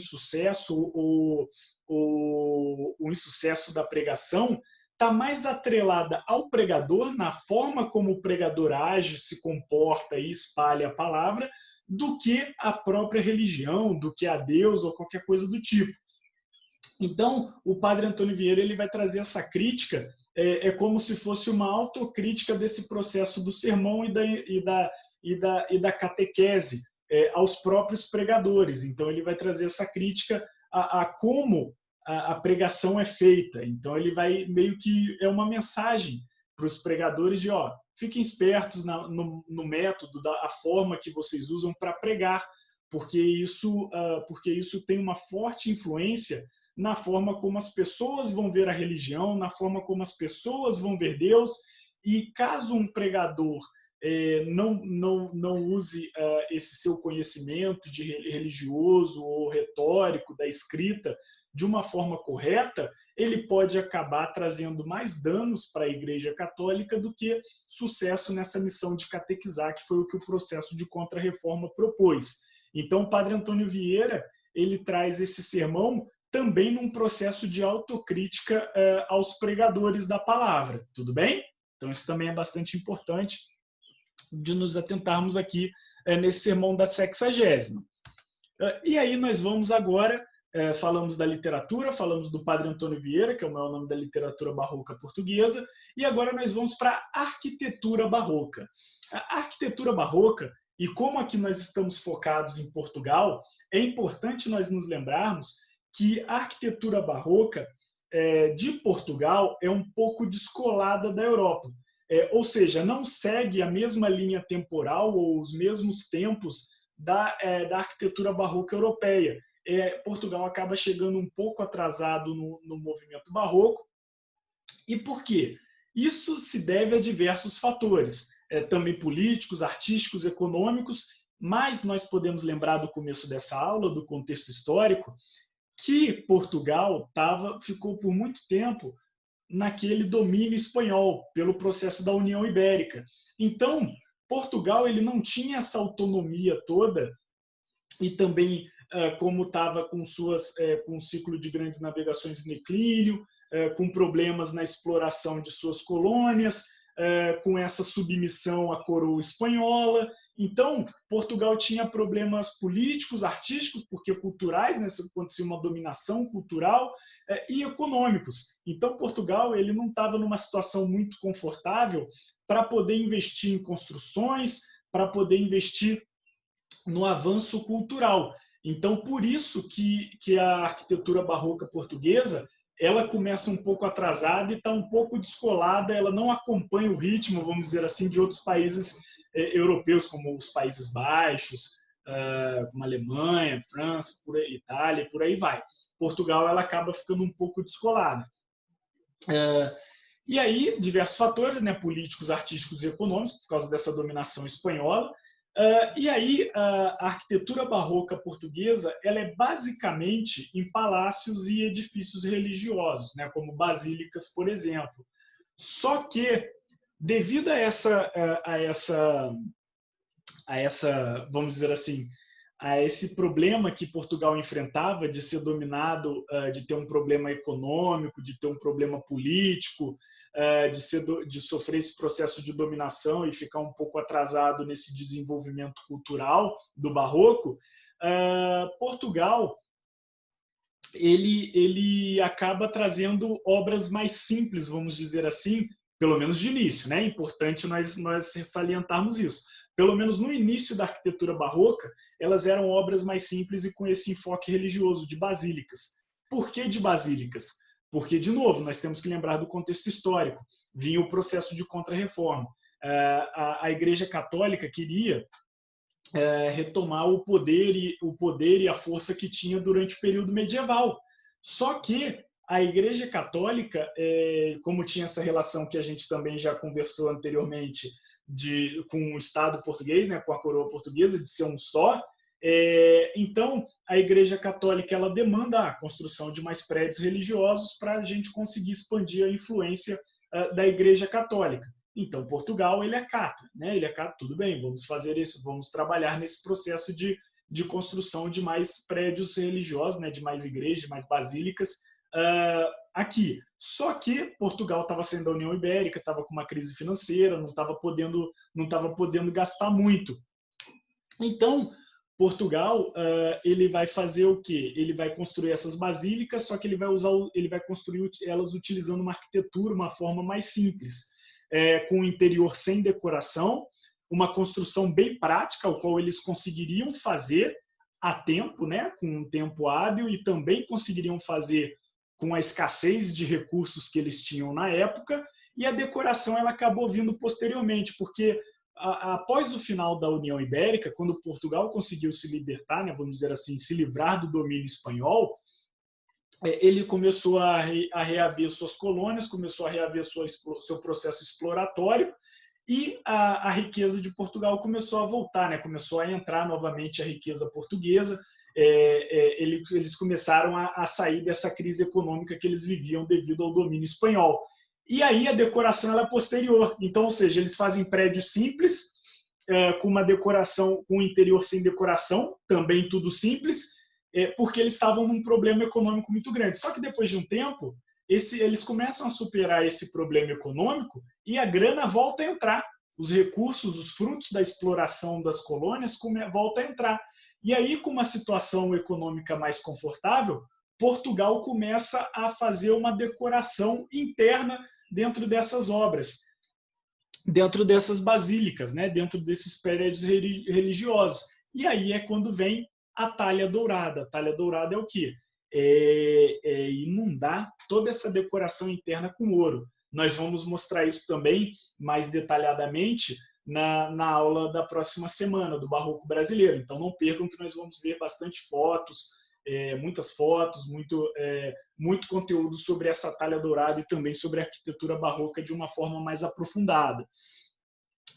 insucesso da pregação está mais atrelada ao pregador, na forma como o pregador age, se comporta e espalha a palavra, do que a própria religião, do que a Deus ou qualquer coisa do tipo. Então, o padre Antônio Vieira ele vai trazer essa crítica, como se fosse uma autocrítica desse processo do sermão e da catequese aos próprios pregadores. Então, ele vai trazer essa crítica a como a pregação é feita. Então, ele vai meio que é uma mensagem para os pregadores de, fiquem espertos no método, a forma que vocês usam para pregar, porque isso tem uma forte influência na forma como as pessoas vão ver a religião, na forma como as pessoas vão ver Deus. E caso um pregador não use esse seu conhecimento de religioso ou retórico da escrita de uma forma correta, ele pode acabar trazendo mais danos para a Igreja Católica do que sucesso nessa missão de catequizar, que foi o que o processo de Contra-Reforma propôs. Então, o padre Antônio Vieira ele traz esse sermão também num processo de autocrítica aos pregadores da palavra. Tudo bem? Então, isso também é bastante importante de nos atentarmos aqui nesse sermão da Sexagésima. E aí nós vamos agora, falamos da literatura, falamos do padre Antônio Vieira, que é o maior nome da literatura barroca portuguesa, e agora nós vamos para a arquitetura barroca. A arquitetura barroca, e como aqui nós estamos focados em Portugal, é importante nós nos lembrarmos que a arquitetura barroca de Portugal é um pouco descolada da Europa. Ou seja, não segue a mesma linha temporal ou os mesmos tempos da arquitetura barroca europeia. Portugal acaba chegando um pouco atrasado no movimento barroco. E por quê? Isso se deve a diversos fatores, também políticos, artísticos, econômicos, mas nós podemos lembrar do começo dessa aula, do contexto histórico, que Portugal ficou por muito tempo naquele domínio espanhol, pelo processo da União Ibérica. Então, Portugal ele não tinha essa autonomia toda e também como estava com com o ciclo de grandes navegações em declínio, com problemas na exploração de suas colônias, com essa submissão à coroa espanhola. Então, Portugal tinha problemas políticos, artísticos, porque culturais, né, acontecia uma dominação cultural, e econômicos. Então, Portugal ele não estava numa situação muito confortável para poder investir em construções, para poder investir no avanço cultural. Então, por isso que a arquitetura barroca portuguesa ela começa um pouco atrasada e está um pouco descolada, ela não acompanha o ritmo, vamos dizer assim, de outros países europeus, como os Países Baixos, como a Alemanha, França, Itália, por aí vai. Portugal ela acaba ficando um pouco descolada. E aí, diversos fatores, né, políticos, artísticos e econômicos, por causa dessa dominação espanhola. E aí, a arquitetura barroca portuguesa ela é basicamente em palácios e edifícios religiosos, né, como basílicas, por exemplo. Só que, devido a essa, vamos dizer assim, a esse problema que Portugal enfrentava de ser dominado, de ter um problema econômico, de ter um problema político, de sofrer esse processo de dominação e ficar um pouco atrasado nesse desenvolvimento cultural do barroco, Portugal ele acaba trazendo obras mais simples, vamos dizer assim, pelo menos de início, né? É importante nós salientarmos isso. Pelo menos no início da arquitetura barroca, elas eram obras mais simples e com esse enfoque religioso, de basílicas. Por que de basílicas? Porque, de novo, nós temos que lembrar do contexto histórico. Vinha o processo de contra-reforma. A Igreja Católica queria retomar o poder e a força que tinha durante o período medieval. Só que a Igreja Católica, como tinha essa relação que a gente também já conversou anteriormente com o Estado português, né, com a coroa portuguesa, de ser um só, então a Igreja Católica ela demanda a construção de mais prédios religiosos para a gente conseguir expandir a influência da Igreja Católica. Então, Portugal, ele acata, né? Ele acata, tudo bem, vamos fazer isso, vamos trabalhar nesse processo de construção de mais prédios religiosos, né? De mais igrejas, de mais basílicas aqui. Só que Portugal estava saindo da União Ibérica, estava com uma crise financeira, não estava podendo gastar muito. Então, Portugal ele vai fazer o quê? Ele vai construir essas basílicas, só que ele vai construir elas utilizando uma arquitetura, uma forma mais simples. Com o interior sem decoração, uma construção bem prática, o qual eles conseguiriam fazer a tempo, né, com um tempo hábil, e também conseguiriam fazer com a escassez de recursos que eles tinham na época, e a decoração ela acabou vindo posteriormente, porque após o final da União Ibérica, quando Portugal conseguiu se libertar, né, vamos dizer assim, se livrar do domínio espanhol, ele começou a reaver suas colônias, começou a reaver seu processo exploratório, e a riqueza de Portugal começou a voltar, né? Começou a entrar novamente a riqueza portuguesa. Eles começaram a sair dessa crise econômica que eles viviam devido ao domínio espanhol. E aí a decoração ela é posterior. Então, ou seja, eles fazem prédios simples, com uma decoração, com o interior sem decoração, também tudo simples, porque eles estavam num problema econômico muito grande. Só que depois de um tempo, eles começam a superar esse problema econômico e a grana volta a entrar. Os recursos, os frutos da exploração das colônias voltam a entrar. E aí, com uma situação econômica mais confortável, Portugal começa a fazer uma decoração interna dentro dessas obras, dentro dessas basílicas, né? Dentro desses prédios religiosos. E aí é quando vem a talha dourada. A talha dourada é o quê? Inundar toda essa decoração interna com ouro. Nós vamos mostrar isso também mais detalhadamente na aula da próxima semana, do Barroco Brasileiro. Então não percam que nós vamos ver bastante fotos, muitas fotos, muito conteúdo sobre essa talha dourada e também sobre a arquitetura barroca de uma forma mais aprofundada.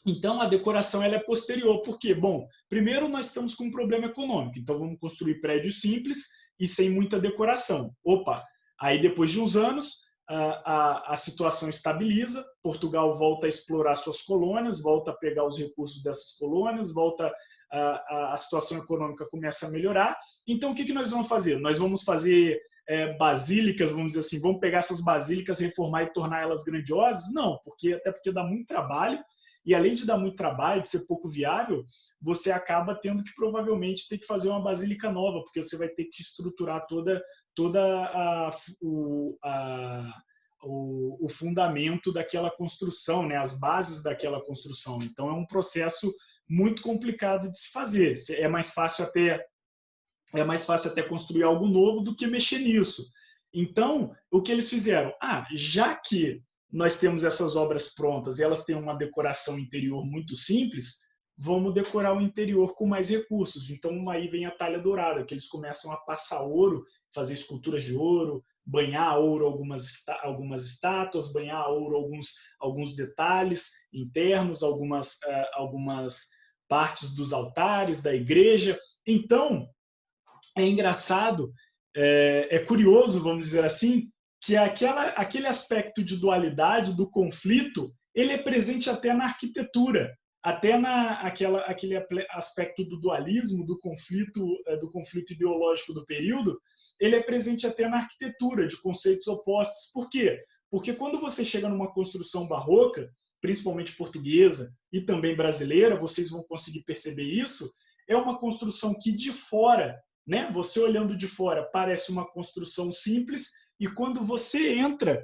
Então, a decoração ela é posterior. Por quê? Bom, primeiro nós estamos com um problema econômico, então vamos construir prédios simples e sem muita decoração. Opa! Aí, depois de uns anos, a situação estabiliza, Portugal volta a explorar suas colônias, volta a pegar os recursos dessas colônias, volta a situação econômica começa a melhorar. Então, o que nós vamos fazer? Nós vamos fazer basílicas, vamos dizer assim, vamos pegar essas basílicas, reformar e tornar elas grandiosas? Não, até porque dá muito trabalho, e além de dar muito trabalho, de ser pouco viável, você acaba tendo que provavelmente ter que fazer uma basílica nova, porque você vai ter que estruturar o fundamento daquela construção, né? As bases daquela construção. Então, é um processo muito complicado de se fazer. É mais fácil até construir algo novo do que mexer nisso. Então, o que eles fizeram? Já que nós temos essas obras prontas e elas têm uma decoração interior muito simples, vamos decorar o interior com mais recursos. Então, aí vem a talha dourada, que eles começam a passar ouro, fazer esculturas de ouro, banhar a ouro algumas estátuas, banhar a ouro alguns detalhes internos, algumas partes dos altares da igreja. Então, é engraçado, é curioso, vamos dizer assim, que aquele aspecto de dualidade, do conflito, ele é presente até na arquitetura, até aquele aspecto do dualismo, do conflito ideológico do período, ele é presente até na arquitetura, de conceitos opostos. Por quê? Porque quando você chega numa construção barroca, principalmente portuguesa e também brasileira, vocês vão conseguir perceber isso, é uma construção que de fora, né, você olhando de fora, parece uma construção simples, e quando você entra,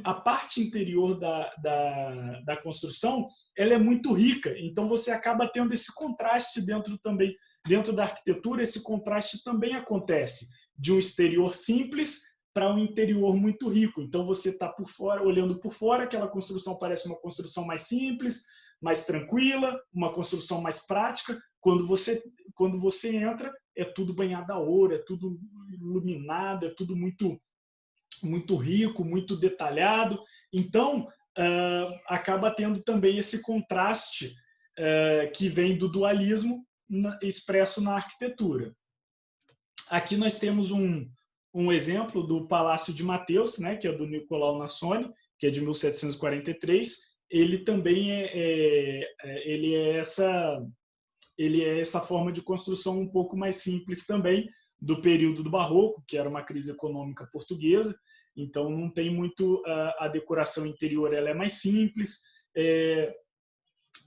a parte interior da construção, ela é muito rica. Então, você acaba tendo esse contraste dentro da arquitetura, esse contraste também acontece, de um exterior simples para um interior muito rico. Então, você está por fora, olhando por fora, aquela construção parece uma construção mais simples, mais tranquila, uma construção mais prática. Quando você entra, é tudo banhado a ouro, é tudo iluminado, é tudo muito, muito rico, muito detalhado. Então, acaba tendo também esse contraste que vem do dualismo expresso na arquitetura. Aqui nós temos um exemplo do Palácio de Mateus, né, que é do Nicolau Nassoni, que é de 1743. Ele também ele é essa forma de construção um pouco mais simples também, do período do Barroco, que era uma crise econômica portuguesa. Então, não tem muito a decoração interior, ela é mais simples.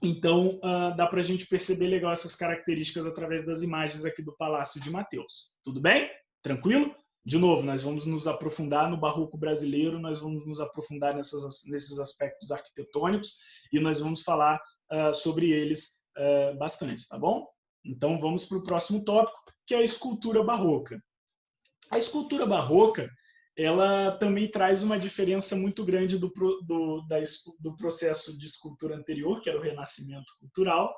Então, dá para a gente perceber legal essas características através das imagens aqui do Palácio de Mateus. Tudo bem? Tranquilo? De novo, nós vamos nos aprofundar no Barroco brasileiro, nós vamos nos aprofundar nesses aspectos arquitetônicos e nós vamos falar sobre eles bastante, tá bom? Então, vamos para o próximo tópico, que é a escultura barroca. A escultura barroca, ela também traz uma diferença muito grande do processo de escultura anterior, que era o Renascimento cultural.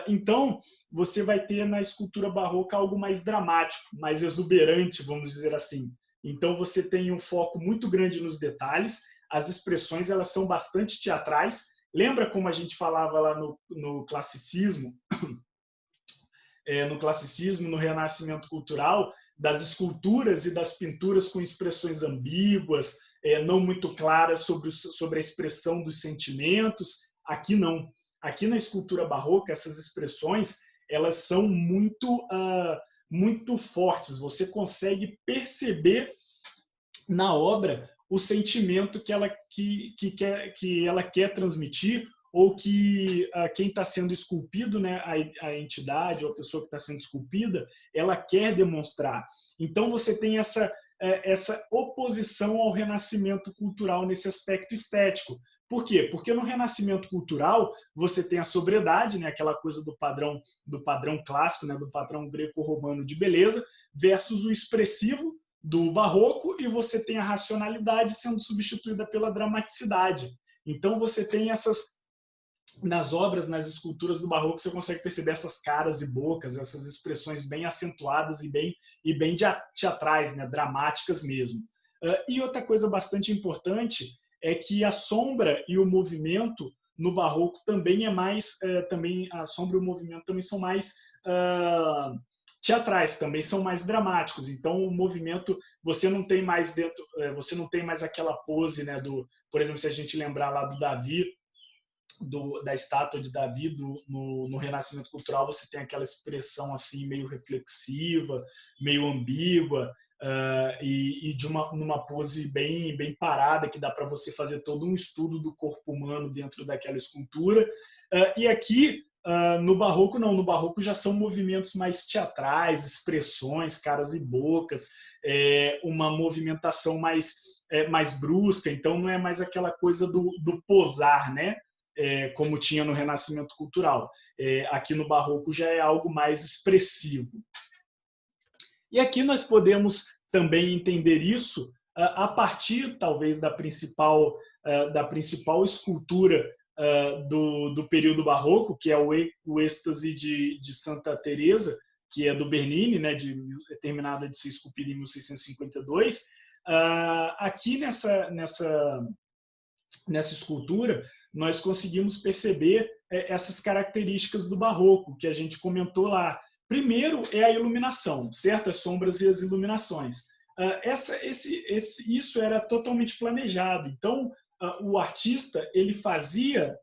Então, você vai ter na escultura barroca algo mais dramático, mais exuberante, vamos dizer assim. Então, você tem um foco muito grande nos detalhes, as expressões elas são bastante teatrais. Lembra como a gente falava lá no classicismo? No classicismo, no Renascimento cultural, das esculturas e das pinturas com expressões ambíguas, não muito claras sobre a expressão dos sentimentos. Aqui não. Aqui na escultura barroca, essas expressões elas são muito fortes. Você consegue perceber na obra o sentimento que ela quer transmitir, ou que quem está sendo esculpido, né, a entidade ou a pessoa que está sendo esculpida, ela quer demonstrar. Então, você tem essa oposição ao renascimento cultural nesse aspecto estético. Por quê? Porque no renascimento cultural você tem a sobriedade, né, aquela coisa do padrão clássico, né, do padrão greco-romano de beleza, versus o expressivo do barroco, e você tem a racionalidade sendo substituída pela dramaticidade. Então, você tem nas obras, nas esculturas do barroco, você consegue perceber essas caras e bocas, essas expressões bem acentuadas e bem teatrais, né, dramáticas mesmo. E outra coisa bastante importante é que a sombra e o movimento no barroco também a sombra e o movimento também são mais teatrais, também são mais dramáticos. Então, o movimento, você não tem mais aquela pose, né, por exemplo, se a gente lembrar lá do Davi, da estátua de Davi no Renascimento Cultural, você tem aquela expressão assim meio reflexiva, meio ambígua, e numa pose bem parada, que dá para você fazer todo um estudo do corpo humano dentro daquela escultura. E aqui, no Barroco, não. No Barroco já são movimentos mais teatrais, expressões, caras e bocas, uma movimentação mais brusca. Então, não é mais aquela coisa do posar, né? Como tinha no Renascimento Cultural. Aqui no Barroco já é algo mais expressivo. E aqui nós podemos também entender isso a partir, talvez, da principal escultura do período barroco, que é o êxtase de Santa Teresa, que é do Bernini, né, terminada de ser esculpida em 1652. Aqui nessa escultura, nós conseguimos perceber essas características do barroco que a gente comentou lá. Primeiro é a iluminação, certo? As sombras e as iluminações. Isso era totalmente planejado. Então, o artista ele fazia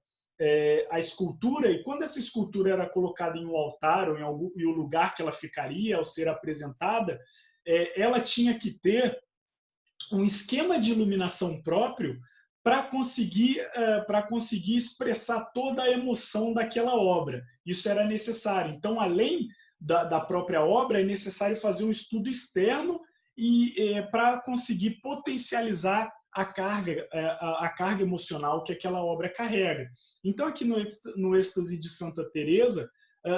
a escultura, e quando essa escultura era colocada em um altar ou em um lugar que ela ficaria ao ser apresentada, ela tinha que ter um esquema de iluminação próprio para conseguir expressar toda a emoção daquela obra. Isso era necessário. Então, além da própria obra, é necessário fazer um estudo externo para conseguir potencializar a carga emocional que aquela obra carrega. Então, aqui no êxtase de Santa Teresa,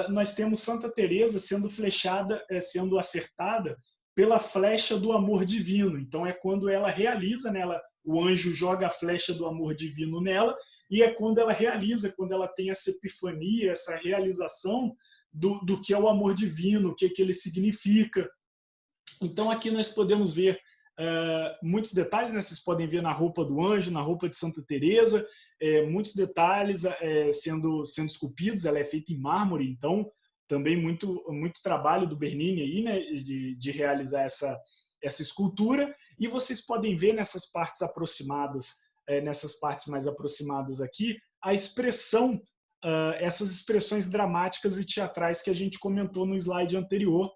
nós temos Santa Teresa sendo flechada, sendo acertada pela flecha do amor divino. Então, é quando ela realiza, né, o anjo joga a flecha do amor divino nela, e é quando ela realiza, quando ela tem essa epifania, essa realização do que é o amor divino, o que ele significa. Então, aqui nós podemos ver muitos detalhes, né? Vocês podem ver na roupa do anjo, na roupa de Santa Teresa, muitos detalhes sendo esculpidos. Ela é feita em mármore, então também muito trabalho do Bernini aí, né? de realizar essa escultura. E vocês podem ver nessas partes aproximadas, nessas partes mais aproximadas aqui, a expressão, essas expressões dramáticas e teatrais que a gente comentou no slide anterior,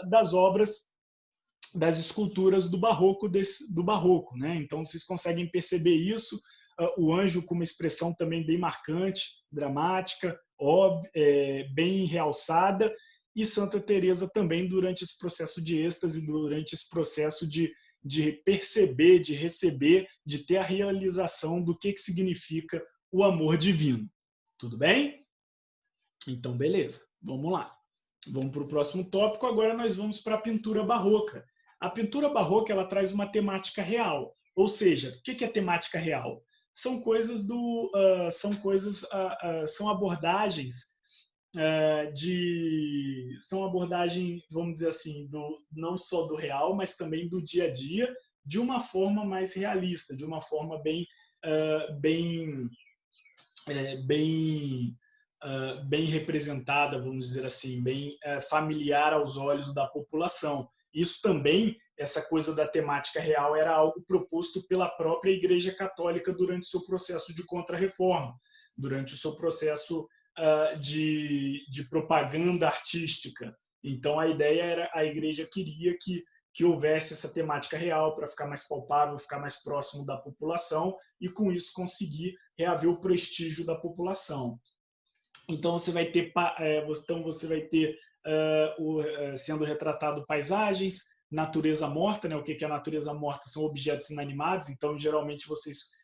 das obras, das esculturas do barroco, né? Então, vocês conseguem perceber isso, o anjo com uma expressão também bem marcante, dramática, bem realçada, e Santa Teresa também durante esse processo de êxtase, durante esse processo de perceber, de receber, de ter a realização do que significa o amor divino. Tudo bem? Então, beleza. Vamos lá. Vamos para o próximo tópico. Agora nós vamos para a pintura barroca. A pintura barroca ela traz uma temática real. Ou seja, o que é temática real? São coisas são abordagens vamos dizer assim, não só do real, mas também do dia a dia, de uma forma mais realista, de uma forma bem representada, vamos dizer assim, bem familiar aos olhos da população. Isso também, essa coisa da temática real, era algo proposto pela própria Igreja Católica durante o seu processo de Contra-Reforma, durante o seu processo de propaganda artística. Então, a ideia era, a Igreja queria que houvesse essa temática real para ficar mais palpável, ficar mais próximo da população e, com isso, conseguir reaver o prestígio da população. Então, você vai ter sendo retratado paisagens, natureza morta, né? O que é natureza morta? São objetos inanimados, então, geralmente, vocês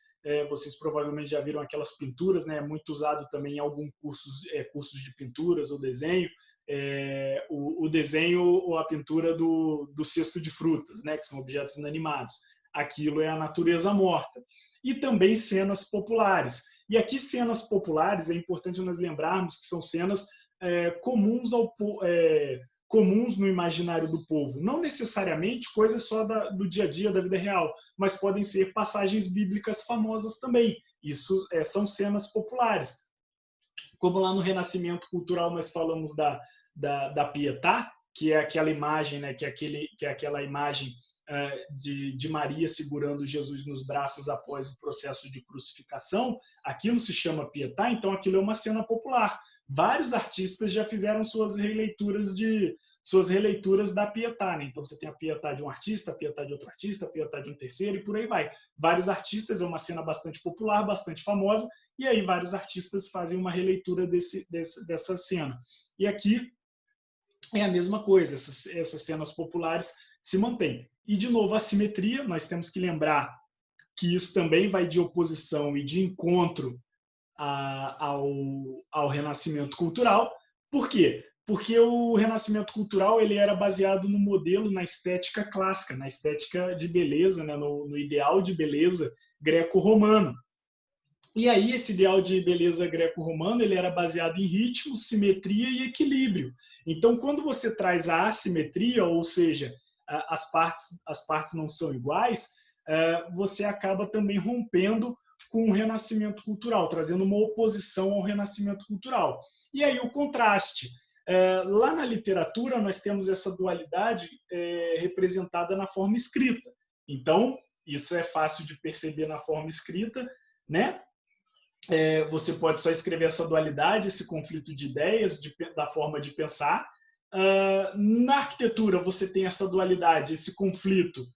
provavelmente já viram aquelas pinturas, né? É muito usado também em alguns cursos de pinturas ou desenho, o desenho ou a pintura do cesto de frutas, né? Que são objetos inanimados. Aquilo é a natureza morta. E também cenas populares. E aqui, cenas populares, é importante nós lembrarmos que são cenas comuns no imaginário do povo. Não necessariamente coisas só do dia a dia, da vida real, mas podem ser passagens bíblicas famosas também. Isso são cenas populares. Como lá no Renascimento Cultural nós falamos da Pietà, que é aquela imagem, né, que é aquela imagem de Maria segurando Jesus nos braços após o processo de crucificação, aquilo se chama Pietà, então aquilo é uma cena popular. Vários artistas já fizeram suas releituras da Pietà, né? Então você tem a Pietà de um artista, a Pietà de outro artista, a Pietà de um terceiro e por aí vai. Vários artistas, é uma cena bastante popular, bastante famosa, e aí vários artistas fazem uma releitura dessa cena. E aqui é a mesma coisa, essas cenas populares se mantêm. E, de novo, a simetria, nós temos que lembrar que isso também vai de oposição e de encontro ao renascimento cultural. Por quê? Porque o renascimento cultural ele era baseado no modelo, na estética clássica, na estética de beleza, né? no ideal de beleza greco-romano. E aí esse ideal de beleza greco-romano ele era baseado em ritmo, simetria e equilíbrio. Então, quando você traz a assimetria, ou seja, as partes não são iguais, você acaba também rompendo com o renascimento cultural, trazendo uma oposição ao renascimento cultural. E aí o contraste. Lá na literatura, nós temos essa dualidade representada na forma escrita. Então, isso é fácil de perceber na forma escrita, né? Você pode só escrever essa dualidade, esse conflito de ideias, da forma de pensar. Na arquitetura, você tem essa dualidade, esse conflito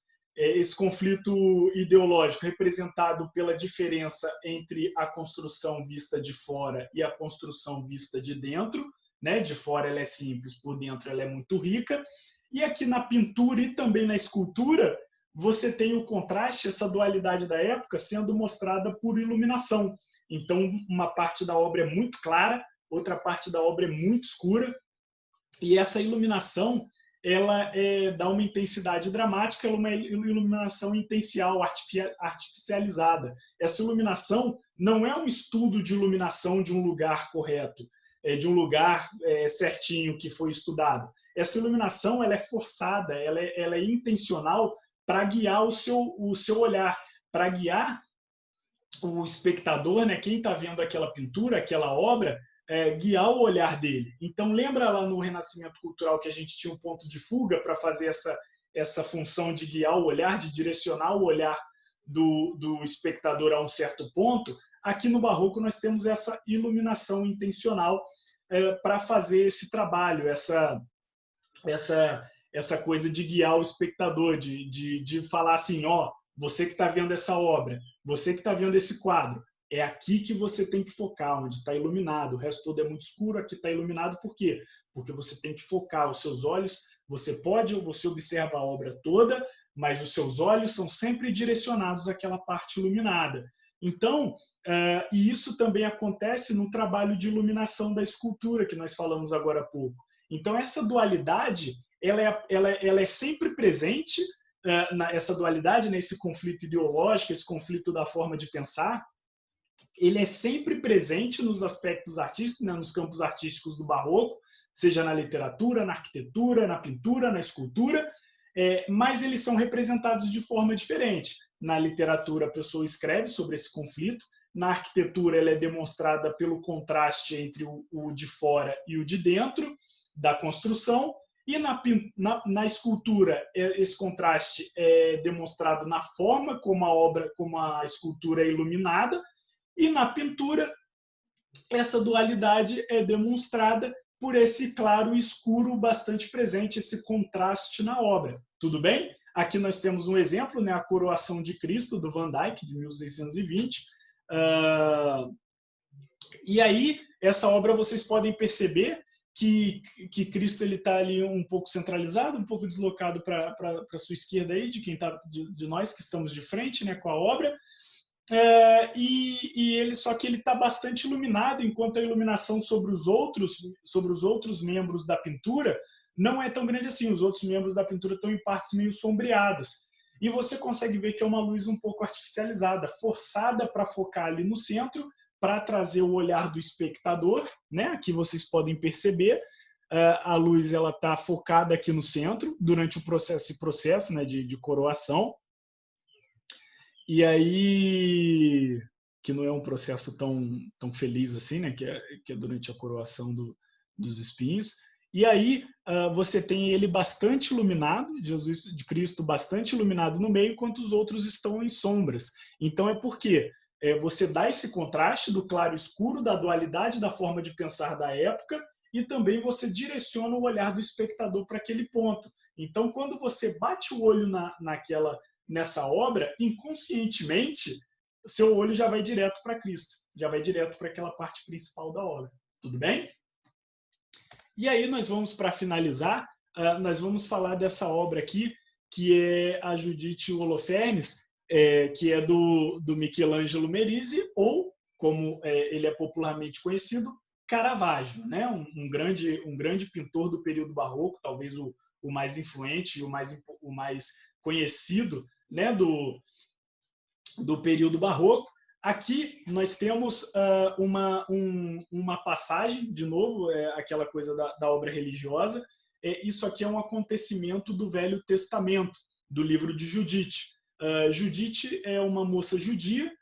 ideológico representado pela diferença entre a construção vista de fora e a construção vista de dentro. Né? De fora ela é simples, por dentro ela é muito rica. E aqui na pintura e também na escultura, você tem o contraste, essa dualidade da época sendo mostrada por iluminação. Então, uma parte da obra é muito clara, outra parte da obra é muito escura, e essa iluminação ela dá uma intensidade dramática, ela é uma iluminação intensial, artificializada. Essa iluminação não é um estudo de iluminação de um lugar correto, de um lugar certinho que foi estudado. Essa iluminação ela é forçada, ela é intencional para guiar o seu olhar, para guiar o espectador, né, quem está vendo aquela pintura, aquela obra, guiar o olhar dele. Então, lembra lá no Renascimento Cultural que a gente tinha um ponto de fuga para fazer essa função de guiar o olhar, de direcionar o olhar do espectador a um certo ponto? Aqui no Barroco nós temos essa iluminação intencional para fazer esse trabalho, essa coisa de guiar o espectador, de falar assim, ó, você que está vendo essa obra, você que está vendo esse quadro, é aqui que você tem que focar, onde está iluminado. O resto todo é muito escuro, aqui está iluminado. Por quê? Porque você tem que focar os seus olhos. Você observa a obra toda, mas os seus olhos são sempre direcionados àquela parte iluminada. Então, e isso também acontece no trabalho de iluminação da escultura, que nós falamos agora há pouco. Então, essa dualidade, ela é sempre presente, essa dualidade, né, esse conflito ideológico, esse conflito da forma de pensar, ele é sempre presente nos aspectos artísticos, né, nos campos artísticos do Barroco, seja na literatura, na arquitetura, na pintura, na escultura, mas eles são representados de forma diferente. Na literatura, a pessoa escreve sobre esse conflito, na arquitetura, ela é demonstrada pelo contraste entre o de fora e o de dentro da construção, e na escultura, esse contraste é demonstrado na forma como a escultura é iluminada, e na pintura, essa dualidade é demonstrada por esse claro e escuro bastante presente, esse contraste na obra. Tudo bem? Aqui nós temos um exemplo, né, a Coroação de Cristo, do Van Dyck, de 1620. E aí, essa obra, vocês podem perceber que Cristo está ali um pouco centralizado, um pouco deslocado para a sua esquerda aí, de nós que estamos de frente, né, com a obra. Só que ele está bastante iluminado, enquanto a iluminação sobre os outros membros da pintura não é tão grande assim. Os outros membros da pintura estão em partes meio sombreadas. E você consegue ver que é uma luz um pouco artificializada, forçada para focar ali no centro, para trazer o olhar do espectador, né? Aqui vocês podem perceber, a luz ela está focada aqui no centro durante esse processo, né, de coroação. E aí, que não é um processo tão feliz assim, né? Que é durante a coroação dos espinhos. E aí você tem ele bastante iluminado, Jesus de Cristo bastante iluminado no meio, enquanto os outros estão em sombras. Então é porque você dá esse contraste do claro e escuro, da dualidade da forma de pensar da época, e também você direciona o olhar do espectador para aquele ponto. Então, quando você bate o olho nessa obra, inconscientemente, seu olho já vai direto para Cristo, já vai direto para aquela parte principal da obra. Tudo bem? E aí nós vamos, para finalizar, nós vamos falar dessa obra aqui, que é a Judite e o Holofernes, que é do Michelangelo Merisi, ou, como ele é popularmente conhecido, Caravaggio, né? um grande pintor do período barroco, talvez o mais influente e o mais conhecido, né? do período barroco. Aqui nós temos uma passagem, de novo, aquela coisa da obra religiosa. Isso aqui é um acontecimento do Velho Testamento, do livro de Judite. Judite é uma moça judia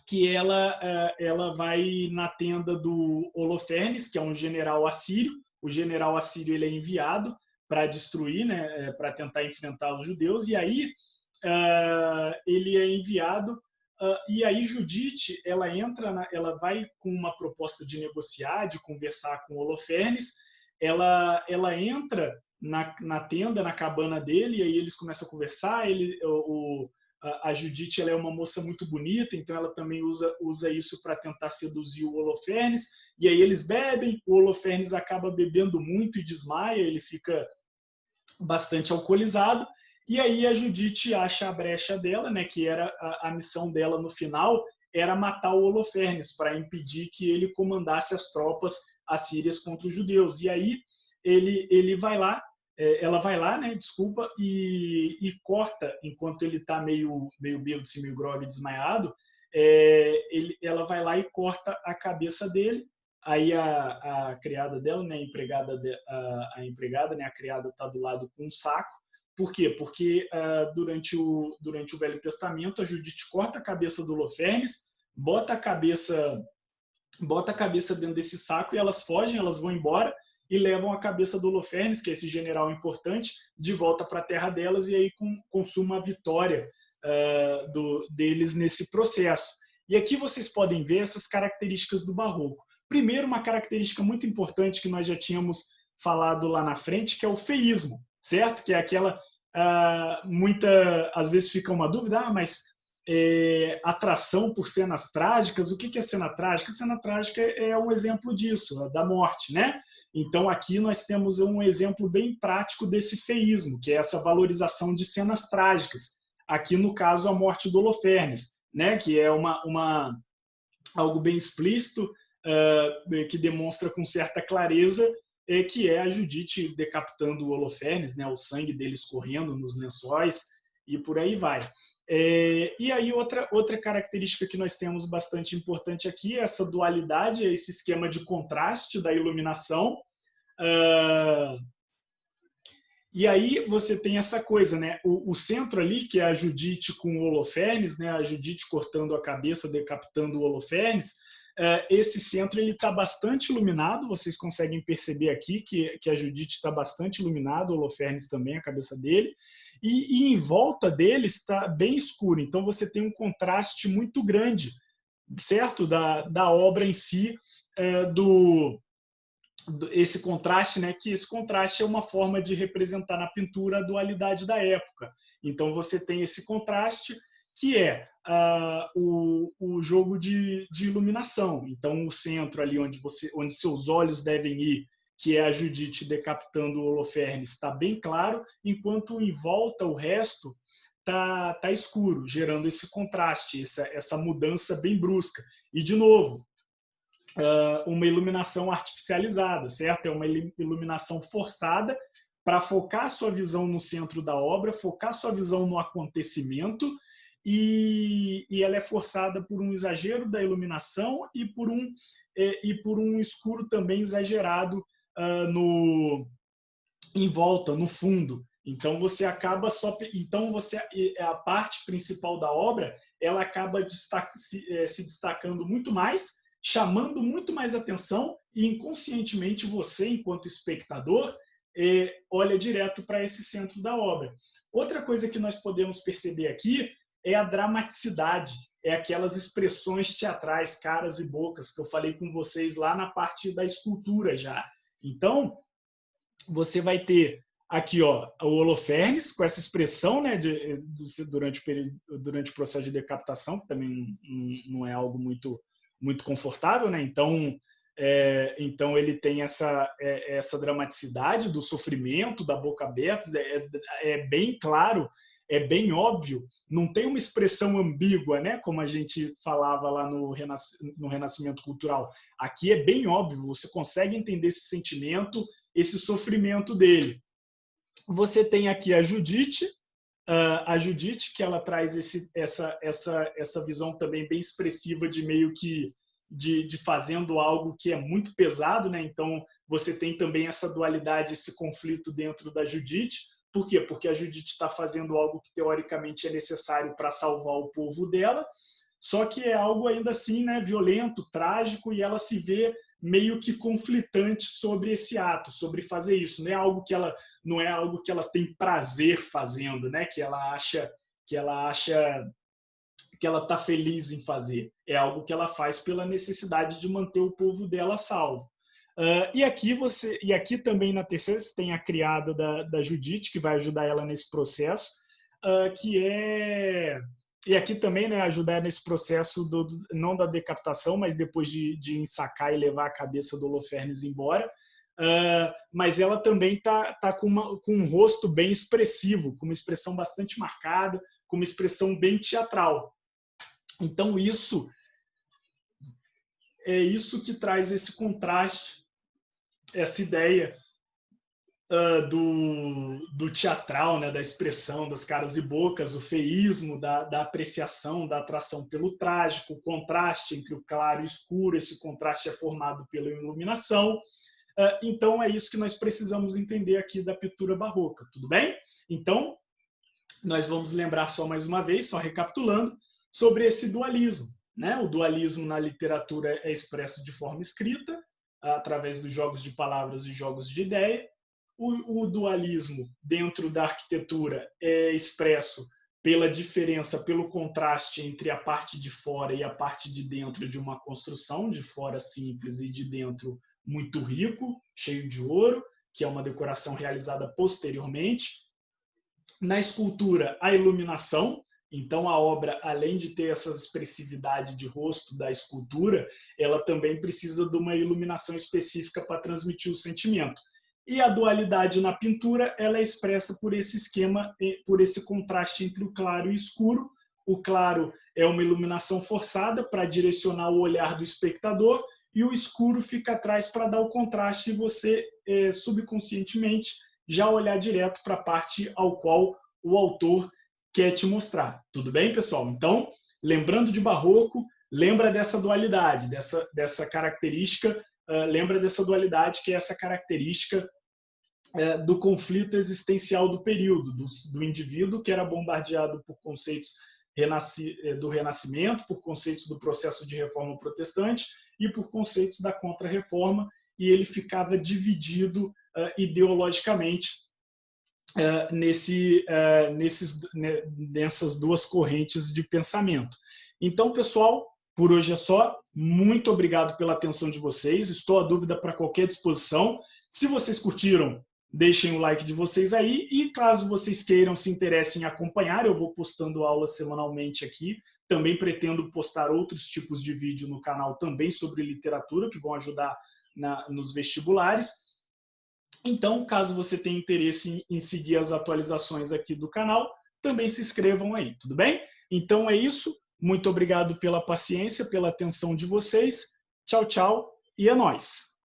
que ela vai na tenda do Holofernes, que é um general assírio. O general assírio ele é enviado para destruir, né, para tentar enfrentar os judeus, e aí ele é enviado, e aí Judite ela vai com uma proposta de negociar, de conversar com Holofernes. Ela entra na tenda, na cabana dele, e aí eles começam a conversar. A Judite ela é uma moça muito bonita, então ela também usa isso para tentar seduzir o Holofernes, e aí eles bebem. O Holofernes acaba bebendo muito e desmaia, ele fica bastante alcoolizado. E aí a Judite acha a brecha dela, né, que era a missão dela no final, era matar o Holofernes, para impedir que ele comandasse as tropas assírias contra os judeus. E aí ela vai lá, né, desculpa, e corta, enquanto ele está meio bêbado, meio grog, desmaiado, ela vai lá e corta a cabeça dele. Aí a criada dela, né, a empregada, né, a criada está do lado com um saco. Por quê? Porque durante o Velho Testamento, a Judite corta a cabeça do Holofernes, bota a cabeça dentro desse saco, e elas fogem, elas vão embora e levam a cabeça do Holofernes, que é esse general importante, de volta para a terra delas, e aí consuma a vitória deles nesse processo. E aqui vocês podem ver essas características do Barroco. Primeiro, uma característica muito importante que nós já tínhamos falado lá na frente, que é o feísmo, certo? Que é aquela... às vezes fica uma dúvida, mas atração por cenas trágicas. O que é cena trágica? Cena trágica é um exemplo disso, da morte, né? Então aqui nós temos um exemplo bem prático desse feísmo, que é essa valorização de cenas trágicas. Aqui no caso a morte do Holofernes, né? Que é algo bem explícito, que demonstra com certa clareza que é a Judite decapitando o Holofernes, né? O sangue dele escorrendo nos lençóis e por aí vai. E aí outra característica que nós temos bastante importante aqui é essa dualidade, esse esquema de contraste da iluminação. E aí você tem essa coisa, né? O centro ali, que é a Judite com o Holofernes, né? A Judite cortando a cabeça, decapitando o Holofernes. Esse centro ele está bastante iluminado, vocês conseguem perceber aqui que a Judite está bastante iluminado, o Holofernes também, a cabeça dele, e em volta dele está bem escuro. Então você tem um contraste muito grande, certo? Da obra em si, esse contraste, né? Que esse contraste é uma forma de representar na pintura a dualidade da época. Então você tem esse contraste, que é o jogo de iluminação. Então o centro ali onde seus olhos devem ir, que é a Judite decapitando o Holofernes, está bem claro, enquanto em volta o resto tá escuro, gerando esse contraste, essa mudança bem brusca. E de novo, uma iluminação artificializada, certo? É uma iluminação forçada para focar sua visão no centro da obra, focar sua visão no acontecimento, e ela é forçada por um exagero da iluminação e por um escuro também exagerado em volta, no fundo. Então você acaba a parte principal da obra ela acaba se destacando muito mais, chamando muito mais atenção, e inconscientemente você, enquanto espectador, olha direto para esse centro da obra. Outra coisa que nós podemos perceber aqui é a dramaticidade, é aquelas expressões teatrais, caras e bocas, que eu falei com vocês lá na parte da escultura já. Então, você vai ter aqui, ó, o Holofernes, com essa expressão, né, durante o processo de decapitação, que também não é algo muito confortável, né? Então ele tem essa dramaticidade do sofrimento, da boca aberta, é bem claro, é bem óbvio, não tem uma expressão ambígua, né, como a gente falava lá no Renascimento Cultural. Aqui é bem óbvio, você consegue entender esse sentimento, esse sofrimento dele. Você tem aqui a Judite, que ela traz essa visão também bem expressiva de meio que de fazendo algo que é muito pesado, né? Então você tem também essa dualidade, esse conflito dentro da Judite. Por quê? Porque a Judite está fazendo algo que teoricamente é necessário para salvar o povo dela, só que é algo ainda assim, né, violento, trágico, e ela se vê meio que conflitante sobre esse ato, sobre fazer isso. Não é algo que ela tem prazer fazendo, né? Que ela acha que ela está feliz em fazer. É algo que ela faz pela necessidade de manter o povo dela salvo. E aqui também na terceira você tem a criada da Judite, que vai ajudar ela nesse processo, e aqui também, né, ajudar nesse processo não da decapitação, mas depois de ensacar e levar a cabeça do Holofernes embora. Mas ela também está com um rosto bem expressivo, com uma expressão bastante marcada, com uma expressão bem teatral. Então isso que traz esse contraste, essa ideia do teatral, né, da expressão, das caras e bocas, o feísmo, da apreciação, da atração pelo trágico, o contraste entre o claro e o escuro, esse contraste é formado pela iluminação. Então, é isso que nós precisamos entender aqui da pintura barroca, tudo bem? Então, nós vamos lembrar só mais uma vez, só recapitulando, sobre esse dualismo, né? O dualismo na literatura é expresso de forma escrita, através dos jogos de palavras e jogos de ideia. O dualismo dentro da arquitetura é expresso pela diferença, pelo contraste entre a parte de fora e a parte de dentro de uma construção, de fora simples e de dentro muito rico, cheio de ouro, que é uma decoração realizada posteriormente. Na escultura, a iluminação. Então, a obra, além de ter essa expressividade de rosto da escultura, ela também precisa de uma iluminação específica para transmitir o sentimento. E a dualidade na pintura, ela é expressa por esse esquema, por esse contraste entre o claro e o escuro. O claro é uma iluminação forçada para direcionar o olhar do espectador, e o escuro fica atrás para dar o contraste e você, subconscientemente, já olhar direto para a parte ao qual o autor quer te mostrar. Tudo bem, pessoal? Então, lembrando de Barroco, lembra dessa dualidade, dessa característica, lembra dessa dualidade que é essa característica do conflito existencial do período, do indivíduo que era bombardeado por conceitos do Renascimento, por conceitos do processo de reforma protestante e por conceitos da Contra-Reforma, e ele ficava dividido ideologicamente nessas duas correntes de pensamento. Então, pessoal, por hoje é só. Muito obrigado pela atenção de vocês. Estou à dúvida para qualquer disposição. Se vocês curtiram, deixem o like de vocês aí. E caso vocês queiram, se interessem em acompanhar, eu vou postando aulas semanalmente aqui. Também pretendo postar outros tipos de vídeo no canal também sobre literatura, que vão ajudar nos vestibulares. Então, caso você tenha interesse em seguir as atualizações aqui do canal, também se inscrevam aí, tudo bem? Então é isso. Muito obrigado pela paciência, pela atenção de vocês. Tchau, tchau e é nóis!